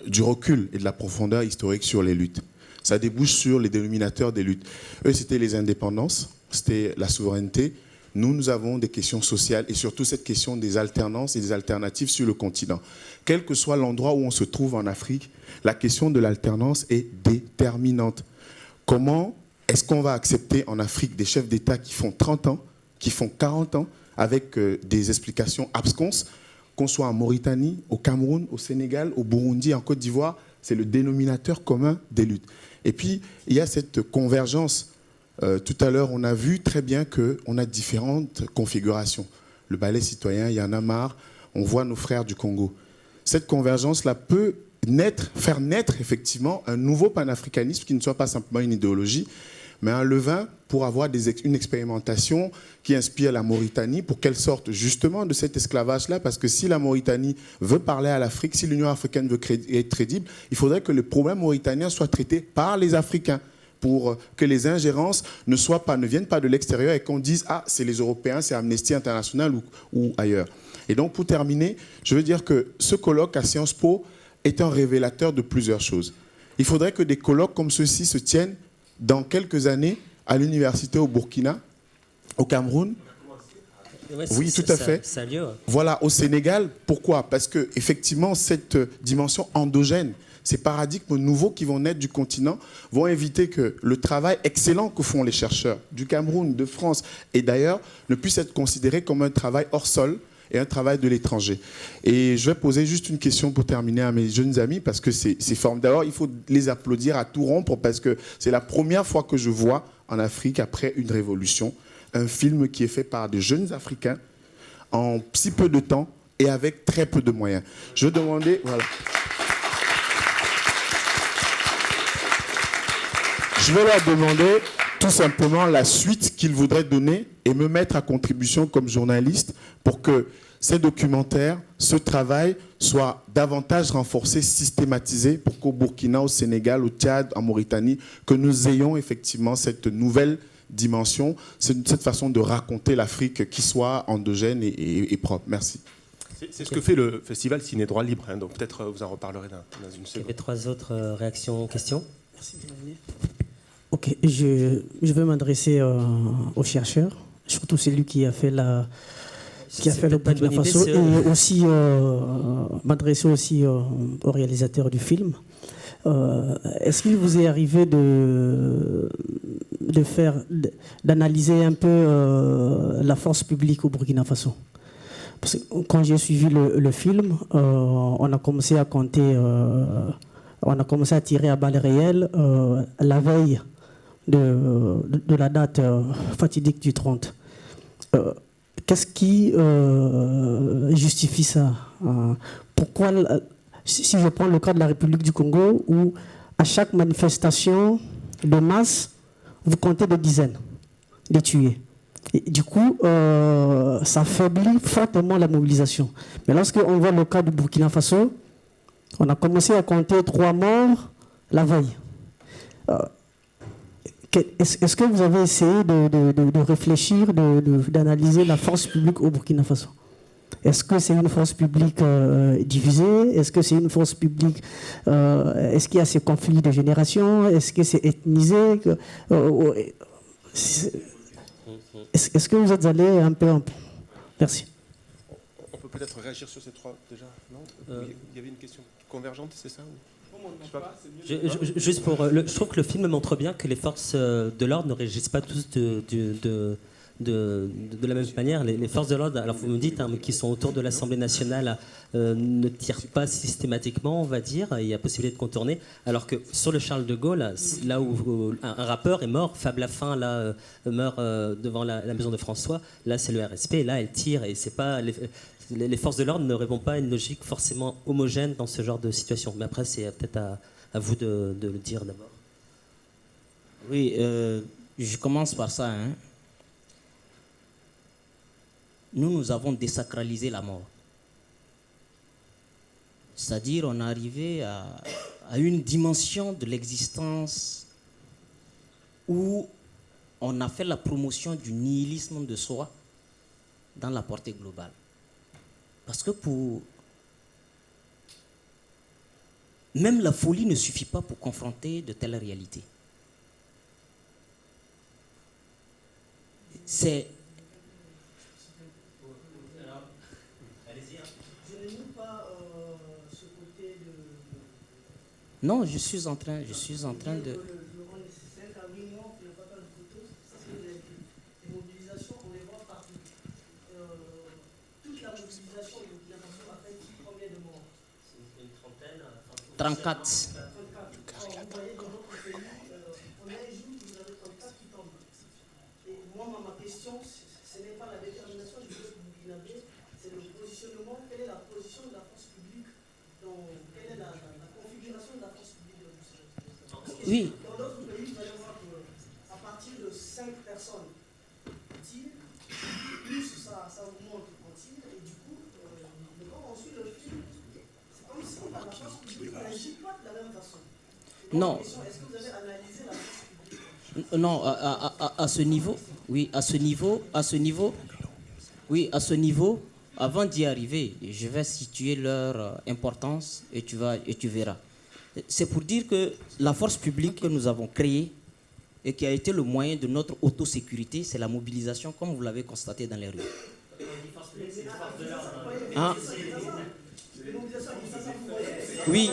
S9: du recul et de la profondeur historique sur les luttes. Ça débouche sur les dénominateurs des luttes. Eux, c'était les indépendances, c'était la souveraineté. Nous avons des questions sociales et surtout cette question des alternances et des alternatives sur le continent. Quel que soit l'endroit où on se trouve en Afrique, la question de l'alternance est déterminante. Comment est-ce qu'on va accepter en Afrique des chefs d'État qui font 30 ans, qui font 40 ans, avec des explications absconses, qu'on soit en Mauritanie, au Cameroun, au Sénégal, au Burundi, en Côte d'Ivoire, c'est le dénominateur commun des luttes. Et puis, il y a cette convergence. Tout à l'heure, on a vu très bien qu'on a différentes configurations. Le ballet citoyen, il y en a marre, on voit nos frères du Congo. Cette convergence-là peut faire naître effectivement un nouveau panafricanisme qui ne soit pas simplement une idéologie, mais un levain pour avoir une expérimentation qui inspire la Mauritanie pour qu'elle sorte justement de cet esclavage-là, parce que si la Mauritanie veut parler à l'Afrique, si l'Union africaine veut être crédible, il faudrait que le problème mauritanien soit traité par les Africains, pour que les ingérences ne viennent pas de l'extérieur et qu'on dise « Ah, c'est les Européens, c'est Amnesty International ou ailleurs ». Et donc, pour terminer, je veux dire que ce colloque à Sciences Po est un révélateur de plusieurs choses. Il faudrait que des colloques comme ceux-ci se tiennent dans quelques années à l'université au Burkina, au Cameroun.
S1: Ouais,
S9: oui, tout à fait.
S1: Ça a lieu.
S9: Voilà, au Sénégal. Pourquoi? Parce que effectivement, cette dimension endogène, ces paradigmes nouveaux qui vont naître du continent vont éviter que le travail excellent que font les chercheurs du Cameroun, de France et d'ailleurs ne puisse être considéré comme un travail hors sol et un travail de l'étranger. Et je vais poser juste une question pour terminer à mes jeunes amis, parce que c'est formidable. D'abord, il faut les applaudir à tout rompre, parce que c'est la première fois que je vois en Afrique, après une révolution, un film qui est fait par des jeunes Africains en si peu de temps et avec très peu de moyens. Je vais demander... Voilà. Je vais leur demander tout simplement la suite qu'ils voudraient donner et me mettre à contribution comme journaliste pour que ces documentaires, ce travail soit davantage renforcé, systématisé pour qu'au Burkina, au Sénégal, au Tchad, en Mauritanie, que nous ayons effectivement cette nouvelle dimension, cette façon de raconter l'Afrique qui soit endogène et propre. Merci.
S10: C'est ce que fait le festival Ciné Droit Libre, hein, donc peut-être vous en reparlerez dans une seconde.
S1: Il y avait 3 autres réactions, questions.
S11: Merci de venir. Ok, je veux m'adresser aux chercheurs, surtout celui qui a fait le Burkina Faso, et aussi m'adresser aussi aux réalisateurs du film. Est-ce qu'il vous est arrivé d'analyser un peu la force publique au Burkina Faso? Parce que quand j'ai suivi le film, on a commencé à compter, on a commencé à tirer à balles réelles la veille de la date fatidique du 30. Qu'est-ce qui justifie ça? Pourquoi, si je prends le cas de la République du Congo, où à chaque manifestation de masse, vous comptez des dizaines de tués. Et du coup, ça affaiblit fortement la mobilisation. Mais lorsqu'on voit le cas du Burkina Faso, on a commencé à compter 3 morts la veille. Est-ce que vous avez essayé de réfléchir, d'analyser la force publique au Burkina Faso? Est-ce que c'est une force publique divisée? Est-ce que c'est une force publique... est-ce qu'il y a ces conflits de génération? Est-ce que c'est ethnisé? Est-ce que vous êtes allé un peu... Merci.
S10: On peut peut-être réagir sur ces 3 déjà, non? Il y avait une question convergente, c'est ça ou...
S1: Juste pour, je trouve que le film montre bien que les forces de l'ordre ne réagissent pas tous de la même manière. Les forces de l'ordre, alors vous me dites, qui sont autour de l'Assemblée nationale, ne tirent pas systématiquement, on va dire. Il y a possibilité de contourner. Alors que sur le Charles de Gaulle, là où un rappeur est mort, Fab Lafin là meurt devant la maison de François. Là, c'est le RSP. Et là, elle tire et c'est pas les forces de l'ordre ne répondent pas à une logique forcément homogène dans ce genre de situation. Mais après, c'est peut-être à vous de le dire d'abord.
S7: Oui, je commence par ça. Hein. Nous avons désacralisé la mort. C'est-à-dire, on est arrivé à une dimension de l'existence où on a fait la promotion du nihilisme de soi dans la portée globale. Parce que même la folie ne suffit pas pour confronter de telles réalités. C'est... Non, je suis en train de... Toute la mobilisation de Burkina Faso a fait combien de morts? Une trentaine. 34. Vous voyez, dans d'autres pays, on a un jour où vous avez 34 qui tombent. Et moi, ma question, ce n'est pas la détermination du peuple burkinabé, c'est le positionnement. Quelle est la position de la force publique? Quelle est la configuration de la force publique de l'Occident? Oui. Dans d'autres pays, vous allez voir qu'à partir de 5 personnes tirent, plus ça augmente en tir, et du coup, quand on suit le film, c'est comme si la force publique n'agit pas de la même façon. Non. Est-ce que vous avez analysé la force publique? Non, à ce niveau, oui, à ce niveau, avant d'y arriver, je vais situer leur importance et tu verras. C'est pour dire que la force publique que nous avons créée et qui a été le moyen de notre autosécurité, c'est la mobilisation, comme vous l'avez constaté dans les rues. Hein? Oui,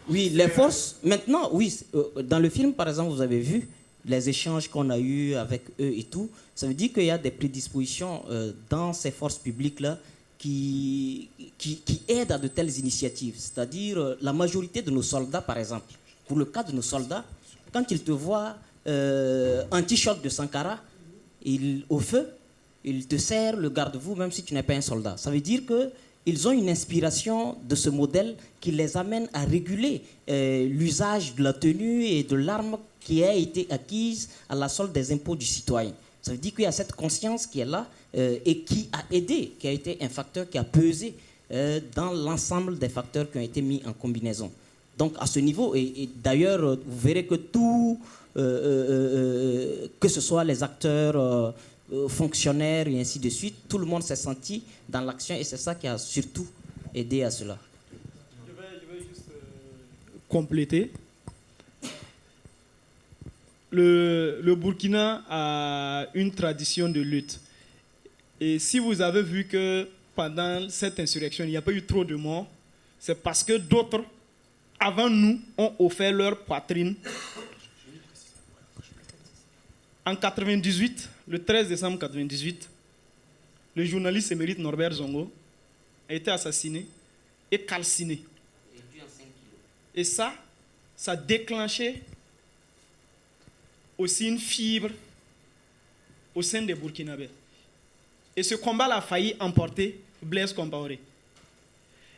S7: les forces, maintenant, oui, dans le film, par exemple, vous avez vu les échanges qu'on a eus avec eux et tout, ça veut dire qu'il y a des prédispositions dans ces forces publiques-là qui aident à de telles initiatives. C'est-à-dire, la majorité de nos soldats, par exemple, pour le cas de nos soldats, quand ils te voient un t-shirt de Sankara, au feu, ils te serrent le garde-vous, même si tu n'es pas un soldat. Ça veut dire qu'ils ont une inspiration de ce modèle qui les amène à réguler l'usage de la tenue et de l'arme qui a été acquise à la solde des impôts du citoyen. Ça veut dire qu'il y a cette conscience qui est là et qui a aidé, qui a été un facteur qui a pesé dans l'ensemble des facteurs qui ont été mis en combinaison. Donc à ce niveau, et d'ailleurs, vous verrez que tout, que ce soit les acteurs, fonctionnaires et ainsi de suite, tout le monde s'est senti dans l'action et c'est ça qui a surtout aidé à cela.
S4: Je vais juste compléter. Le Burkina a une tradition de lutte. Et si vous avez vu que pendant cette insurrection, il n'y a pas eu trop de morts, c'est parce que d'autres, avant nous, ont offert leur poitrine. En 98, le 13 décembre 98, le journaliste émérite Norbert Zongo a été assassiné et calciné. Et ça a déclenché aussi une fibre au sein des Burkinabés. Et ce combat a failli emporter Blaise Compaoré.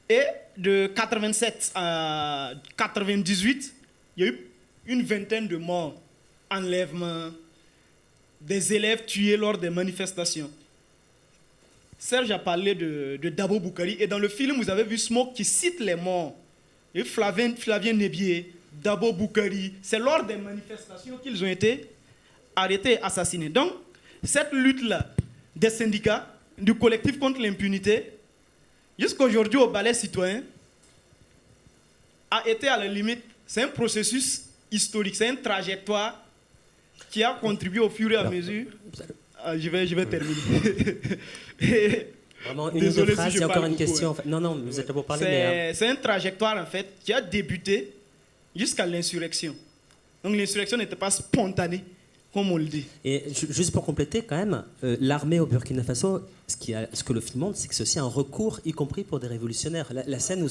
S4: Et de 87 à 98, il y a eu une vingtaine de morts, enlèvements, des élèves tués lors des manifestations. Serge a parlé de Dabo Boukari et dans le film, vous avez vu Smoke qui cite les morts. Et Flavien Nebier, Dabo Boukari, c'est lors des manifestations qu'ils ont été arrêtés et assassinés. Donc, cette lutte-là des syndicats, du collectif contre l'impunité, jusqu'à aujourd'hui au ballet citoyen, a été à la limite, c'est un processus historique, c'est une trajectoire qui a contribué au fur et à mesure. Je vais terminer.
S1: Vraiment, une ou deux phrases, il y a encore une question. En fait. Non, vous êtes là pour parler.
S4: C'est une trajectoire, en fait, qui a débuté jusqu'à l'insurrection. Donc l'insurrection n'était pas spontanée, comme on le dit.
S1: Et juste pour compléter, quand même, l'armée au Burkina Faso, ce que le film montre, c'est que c'est aussi un recours, y compris pour des révolutionnaires. La scène où,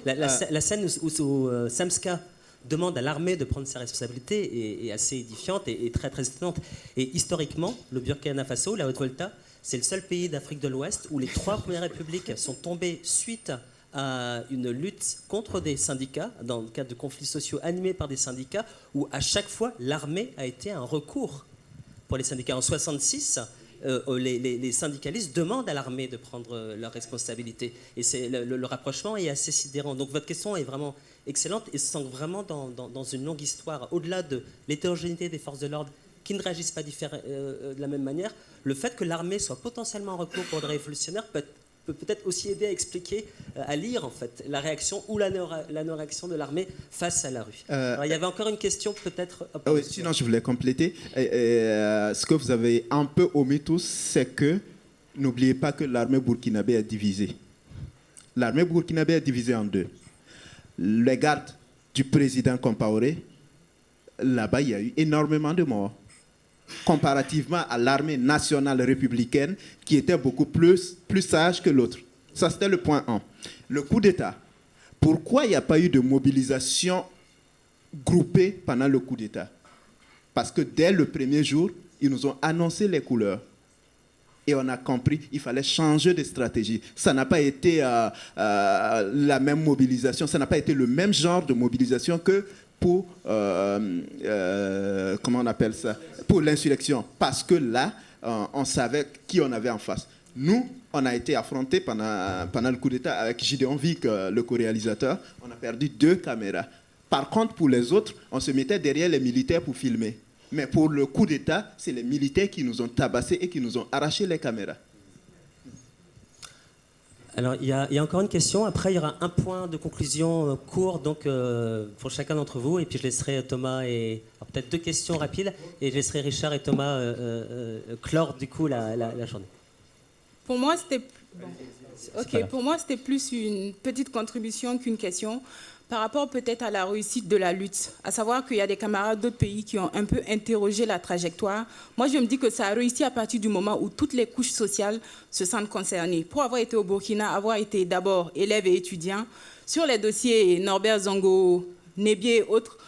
S1: la scène où Samska demande à l'armée de prendre ses responsabilités est assez édifiante et très très étonnante. Et historiquement, le Burkina Faso, la Haute-Volta, c'est le seul pays d'Afrique de l'Ouest où les 3 premières républiques sont tombées suite à une lutte contre des syndicats, dans le cadre de conflits sociaux animés par des syndicats, où à chaque fois l'armée a été un recours pour les syndicats. En 1966, les syndicalistes demandent à l'armée de prendre leurs responsabilités. Et le rapprochement est assez sidérant. Donc votre question est vraiment excellente et s'ancre vraiment dans une longue histoire. Au-delà de l'hétérogénéité des forces de l'ordre qui ne réagissent pas de la même manière, le fait que l'armée soit potentiellement en recours pour des révolutionnaires peut peut-être aussi aider à expliquer, à lire en fait, la réaction ou la non-réaction de l'armée face à la rue. Alors, il y avait encore une question peut-être.
S3: Oui, sinon je voulais compléter. Ce que vous avez un peu omis tous, c'est que n'oubliez pas que l'armée burkinabé est divisée. L'armée burkinabé est divisée en 2. Les gardes du président Compaoré, là-bas il y a eu énormément de morts. Comparativement à l'armée nationale républicaine qui était beaucoup plus sage que l'autre. Ça, c'était le point 1. Le coup d'État. Pourquoi il n'y a pas eu de mobilisation groupée pendant le coup d'État? Parce que dès le premier jour, ils nous ont annoncé les couleurs. Et on a compris qu'il fallait changer de stratégie. Ça n'a pas été la même mobilisation, ça n'a pas été le même genre de mobilisation que pour, comment on appelle ça, pour l'insurrection. Parce que là, on savait qui on avait en face. Nous, on a été affrontés pendant le coup d'État avec Gideon Vic, le co-réalisateur. On a perdu 2 caméras. Par contre, pour les autres, on se mettait derrière les militaires pour filmer. Mais pour le coup d'État, c'est les militaires qui nous ont tabassés et qui nous ont arraché les caméras.
S1: Alors, il y a encore une question. Après, il y aura un point de conclusion court donc, pour chacun d'entre vous. Et puis, je laisserai Thomas et... peut-être 2 questions rapides. Et je laisserai Richard et Thomas clore, du coup, la journée.
S12: Pour moi, c'était... Pour moi, c'était plus une petite contribution qu'une question. Par rapport peut-être à la réussite de la lutte, à savoir qu'il y a des camarades d'autres pays qui ont un peu interrogé la trajectoire. Moi, je me dis que ça a réussi à partir du moment où toutes les couches sociales se sentent concernées. Pour avoir été au Burkina, avoir été d'abord élève et étudiant, sur les dossiers Norbert Zongo, Nebier et autres,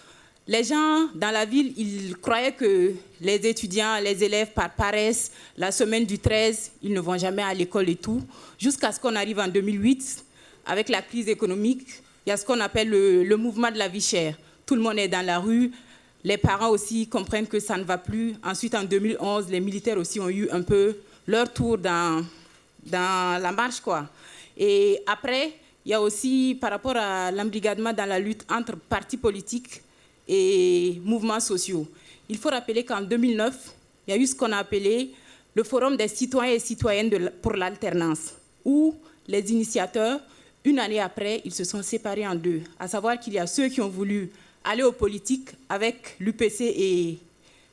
S12: les gens dans la ville, ils croyaient que les étudiants, les élèves, par paresse, la semaine du 13, ils ne vont jamais à l'école et tout, jusqu'à ce qu'on arrive en 2008, avec la crise économique. Il y a ce qu'on appelle le mouvement de la vie chère. Tout le monde est dans la rue, les parents aussi comprennent que ça ne va plus. Ensuite, en 2011, les militaires aussi ont eu un peu leur tour dans la marche, quoi. Et après, il y a aussi, par rapport à l'embrigadement dans la lutte entre partis politiques et mouvements sociaux, il faut rappeler qu'en 2009, il y a eu ce qu'on a appelé le Forum des citoyens et citoyennes pour l'alternance, où les initiateurs, une année après, ils se sont séparés en deux. À savoir qu'il y a ceux qui ont voulu aller aux politiques avec l'UPC et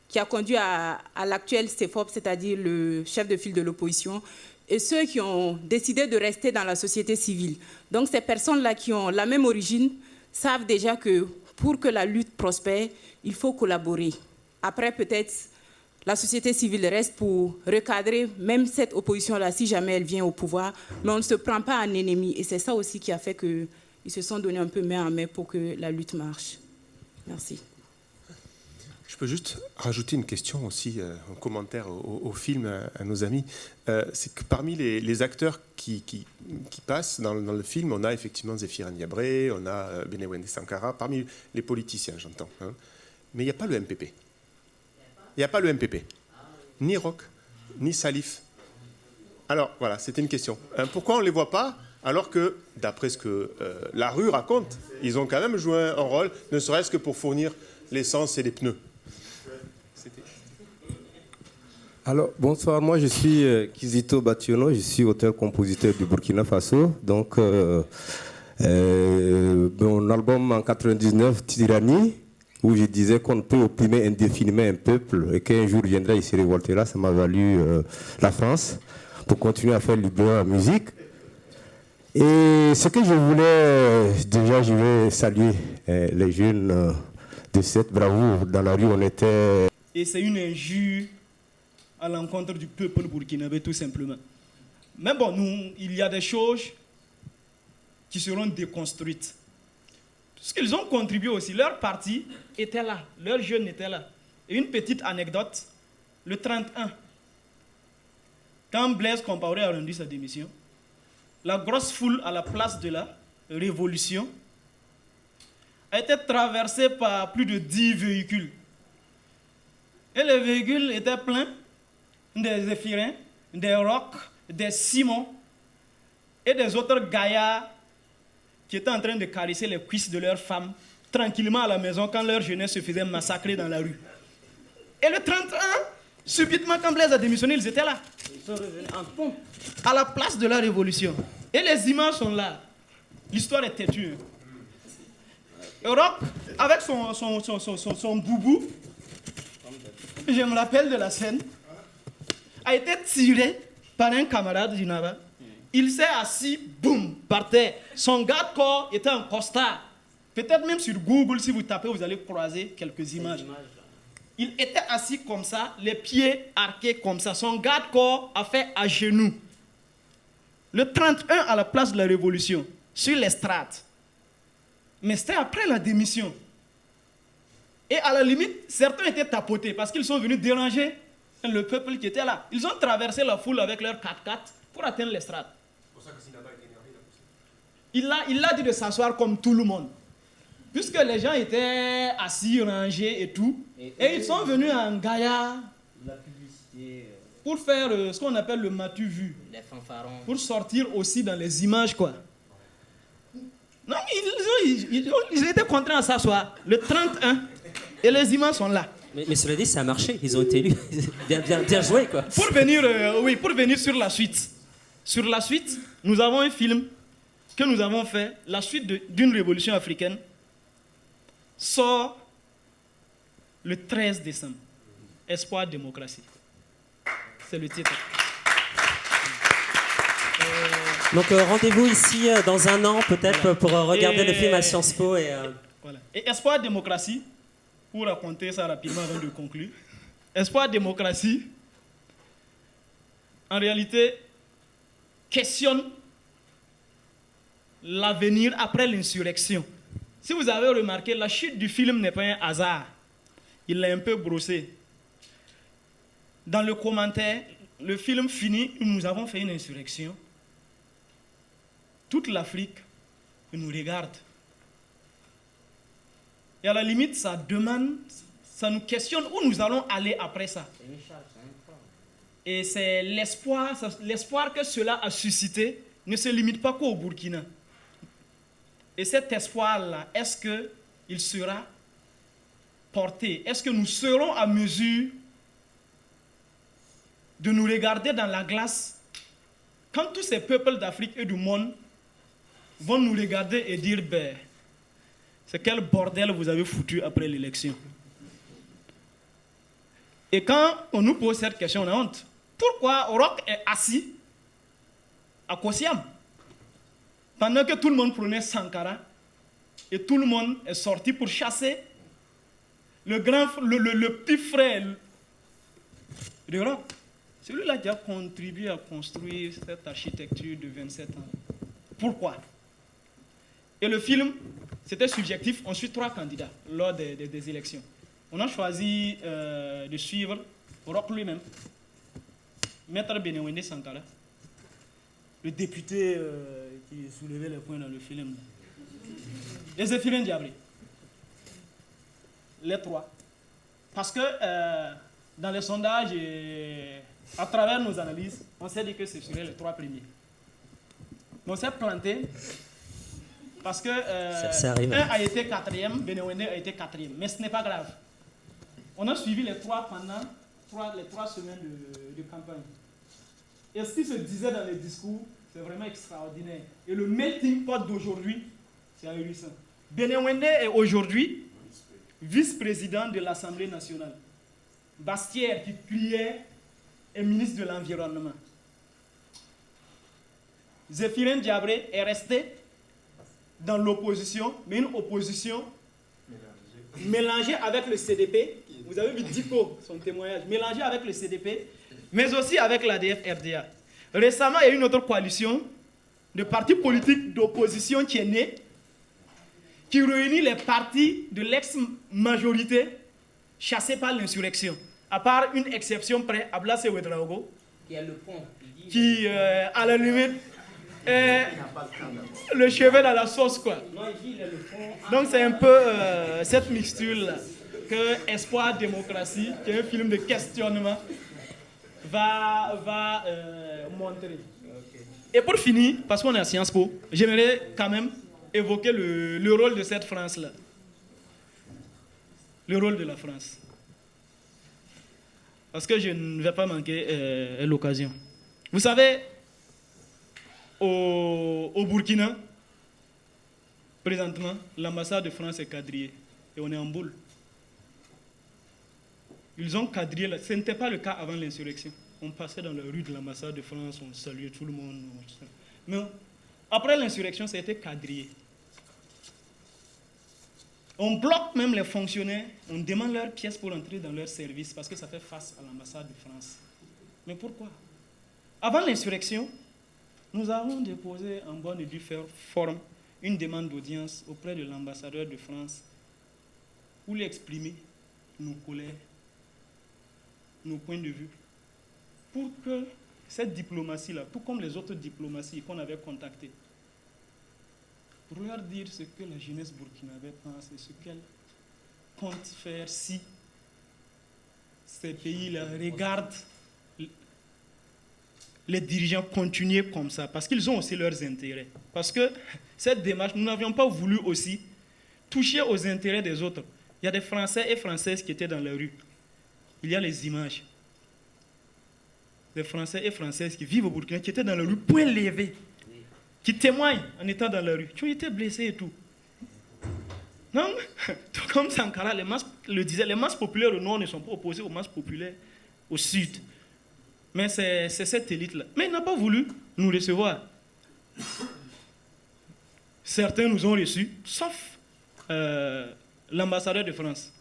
S12: qui a conduit à l'actuel CEFOP, c'est-à-dire le chef de file de l'opposition, et ceux qui ont décidé de rester dans la société civile. Donc ces personnes-là qui ont la même origine savent déjà que pour que la lutte prospère, il faut collaborer. Après, peut-être, la société civile reste pour recadrer même cette opposition-là, si jamais elle vient au pouvoir, mais on ne se prend pas en ennemi. Et c'est ça aussi qui a fait qu'ils se sont donnés un peu main en main pour que la lutte marche. Merci.
S10: Je peux juste rajouter une question aussi, un commentaire au film à nos amis. C'est que parmi les acteurs qui passent dans le film, on a effectivement Zéphir Ndiabré, on a Benewende Sankara, parmi les politiciens, j'entends. Hein. Mais il n'y a pas le MPP. Il n'y a pas le MPP. Ni Roch, ni Salif. Alors, voilà, c'était une question. Pourquoi on ne les voit pas alors que, d'après ce que la rue raconte, ils ont quand même joué un rôle, ne serait-ce que pour fournir l'essence et les pneus.
S13: Alors, bonsoir, moi je suis Kizito Bationo, je suis auteur-compositeur du Burkina Faso. Donc, mon album en 99, Tyrannie, où je disais qu'on ne peut opprimer indéfiniment un peuple et qu'un jour viendra, il se révoltera, ça m'a valu la France pour continuer à faire librement la musique. Et ce que je voulais, déjà je vais saluer les jeunes de cette bravoure. Dans la rue, on était...
S4: Et c'est une injure à l'encontre du peuple burkinabé, tout simplement. Mais bon, il y a des choses qui seront déconstruites. Parce qu'ils ont contribué aussi. Leur parti était là, leurs jeunes étaient là. Et une petite anecdote, le 31, quand Blaise Compaoré a rendu sa démission, la grosse foule à la place de la Révolution a été traversée par plus de 10 véhicules. Et les véhicules étaient pleins des Zéphirins, des Roch, des Simons et des autres gaillards qui étaient en train de caresser les cuisses de leurs femmes tranquillement à la maison quand leur jeunesse se faisait massacrer dans la rue. Et le 31, subitement, quand Blaise a démissionné, ils étaient là. Ils sont revenus en pompe à la place de la Révolution. Et les images sont là. L'histoire est têtue. Europe, avec son boubou, je me rappelle de la scène, a été tiré par un camarade du Nava. Il s'est assis, boum, par terre. Son garde-corps était un costard. Peut-être même sur Google, si vous tapez, vous allez croiser quelques images. Il était assis comme ça, les pieds arqués comme ça. Son garde-corps a fait à genoux. Le 31 à la place de la Révolution, sur l'estrade. Mais c'était après la démission. Et à la limite, certains étaient tapotés parce qu'ils sont venus déranger le peuple qui était là. Ils ont traversé la foule avec leur 4x4 pour atteindre l'estrade. Il a dit de s'asseoir comme tout le monde. Puisque les gens étaient assis, rangés et tout. Et ils sont venus en gaillard pour faire ce qu'on appelle le matu vu.
S7: Les fanfarons.
S4: Pour sortir aussi dans les images, quoi. Non, ils étaient contraints à s'asseoir. Le 31. Et les images sont là.
S1: Mais cela dit, ça a marché. Ils ont été élus. bien joué, quoi.
S4: Pour venir sur la suite. Sur la suite, nous avons un film que nous avons fait, la suite d'une révolution africaine, sort le 13 décembre. Espoir, démocratie. C'est le titre.
S1: Donc rendez-vous ici dans un an, peut-être, pour regarder le film à Sciences Po.
S4: Voilà. Et Espoir, démocratie, pour raconter ça rapidement avant de conclure. Espoir, démocratie, en réalité, questionne l'avenir après l'insurrection. Si vous avez remarqué, la chute du film n'est pas un hasard. Il l'a un peu brossé. Dans le commentaire, le film finit, nous avons fait une insurrection. Toute l'Afrique nous regarde. Et à la limite, ça demande, ça nous questionne où nous allons aller après ça. Et c'est l'espoir que cela a suscité ne se limite pas qu'au Burkina. Et cet espoir-là, est-ce qu'il sera porté? Est-ce que nous serons à mesure de nous regarder dans la glace quand tous ces peuples d'Afrique et du monde vont nous regarder et dire, ben, c'est quel bordel vous avez foutu après l'élection? Et quand on nous pose cette question, on a honte. Pourquoi Roch est assis à Kosiam pendant que tout le monde prenait Sankara et tout le monde est sorti pour chasser le petit frère de Roch? Celui-là qui a contribué à construire cette architecture de 27 ans. Pourquoi? Et le film, c'était subjectif. On suit 3 candidats lors des élections. On a choisi de suivre Roch lui-même, Maître Benewende Sankara, le député qui soulevait les points dans le film, et Zéphirin Diabré. Les 3. Parce que dans les sondages et à travers nos analyses, on s'est dit que ce seraient les 3 premiers. Mais on s'est planté parce que un a été 4e, Benewende a été 4e. Mais ce n'est pas grave. On a suivi les 3 pendant les 3 semaines de campagne. Et ce qui se disait dans les discours, c'est vraiment extraordinaire. Et le melting pot d'aujourd'hui, c'est ahurissant. Benewende est aujourd'hui vice-président de l'Assemblée nationale. Bastière, qui criait, est ministre de l'Environnement. Zéphirin Diabré est resté dans l'opposition, mais une opposition mélangée avec le CDP. Vous avez vu Diko, son témoignage, mélangé avec le CDP, mais aussi avec l'ADF-RDA. Récemment, il y a une autre coalition de partis politiques d'opposition qui est née, qui réunit les partis de l'ex-majorité chassés par l'insurrection. À part une exception près, Ablasse Ouedraogo,
S7: qui a le pont,
S4: qui, à la limite, est le chevet dans la sauce, quoi. Donc c'est un peu cette mixture-là que Espoir Démocratie, qui est un film de questionnement, va montrer. Et pour finir, parce qu'on est à Sciences Po, j'aimerais quand même évoquer le rôle de cette France-là. Le rôle de la France. Parce que je ne vais pas manquer l'occasion. Vous savez, au Burkina, présentement, l'ambassade de France est quadrillée. Et on est en boule. Ils ont quadrillé. Ce n'était pas le cas avant l'insurrection. On passait dans la rue de l'ambassade de France, on saluait tout le monde. Mais après l'insurrection, ça a été quadrillé. On bloque même les fonctionnaires, on demande leurs pièces pour entrer dans leur service parce que ça fait face à l'ambassade de France. Mais pourquoi? Avant l'insurrection, nous avons déposé en bonne et due forme une demande d'audience auprès de l'ambassadeur de France pour lui exprimer nos colères, nos points de vue, pour que cette diplomatie-là, tout comme les autres diplomaties qu'on avait contactées, pour leur dire ce que la jeunesse burkinabé pense et ce qu'elle compte faire si ces pays-là regardent les dirigeants continuer comme ça, parce qu'ils ont aussi leurs intérêts. Parce que cette démarche, nous n'avions pas voulu aussi toucher aux intérêts des autres. Il y a des Français et Françaises qui étaient dans la rue. Il y a les images des Français et Françaises qui vivent au Burkina, qui étaient dans la rue, point levé, qui témoignent en étant dans la rue, qui ont été blessés et tout. Non, tout comme Sankara le disait, les masses populaires au nord ne sont pas opposées aux masses populaires au sud. Mais c'est cette élite-là. Mais il n'a pas voulu nous recevoir. Certains nous ont reçus, sauf l'ambassadeur de France.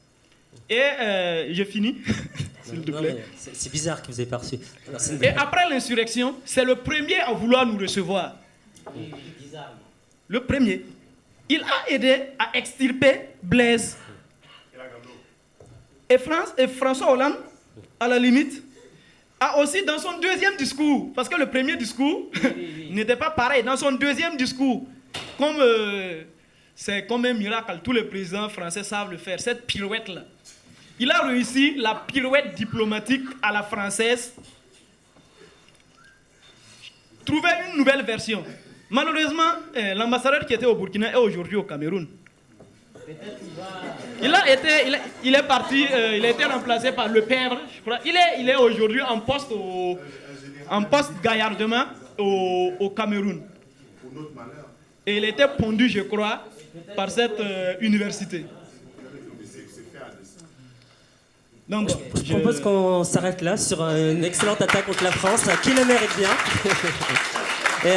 S4: Et je finis, s'il te plaît.
S1: C'est bizarre que vous ayez pas reçu.
S4: Et après l'insurrection, c'est le premier à vouloir nous recevoir. Le premier. Il a aidé à extirper Blaise. Et François Hollande, à la limite, a aussi dans son deuxième discours, parce que le premier discours n'était pas pareil, dans son deuxième discours, comme c'est comme un miracle, tous les présidents français savent le faire, cette pirouette-là. Il a réussi la pirouette diplomatique à la française. Trouver une nouvelle version. Malheureusement, l'ambassadeur qui était au Burkina est aujourd'hui au Cameroun. Il est parti, il a été remplacé par le père, je crois. Il est aujourd'hui en poste gaillardement au Cameroun. Et il était pondu, je crois, par cette université. Donc,
S1: je propose qu'on s'arrête là sur une excellente attaque contre la France, qui le mérite bien. Et,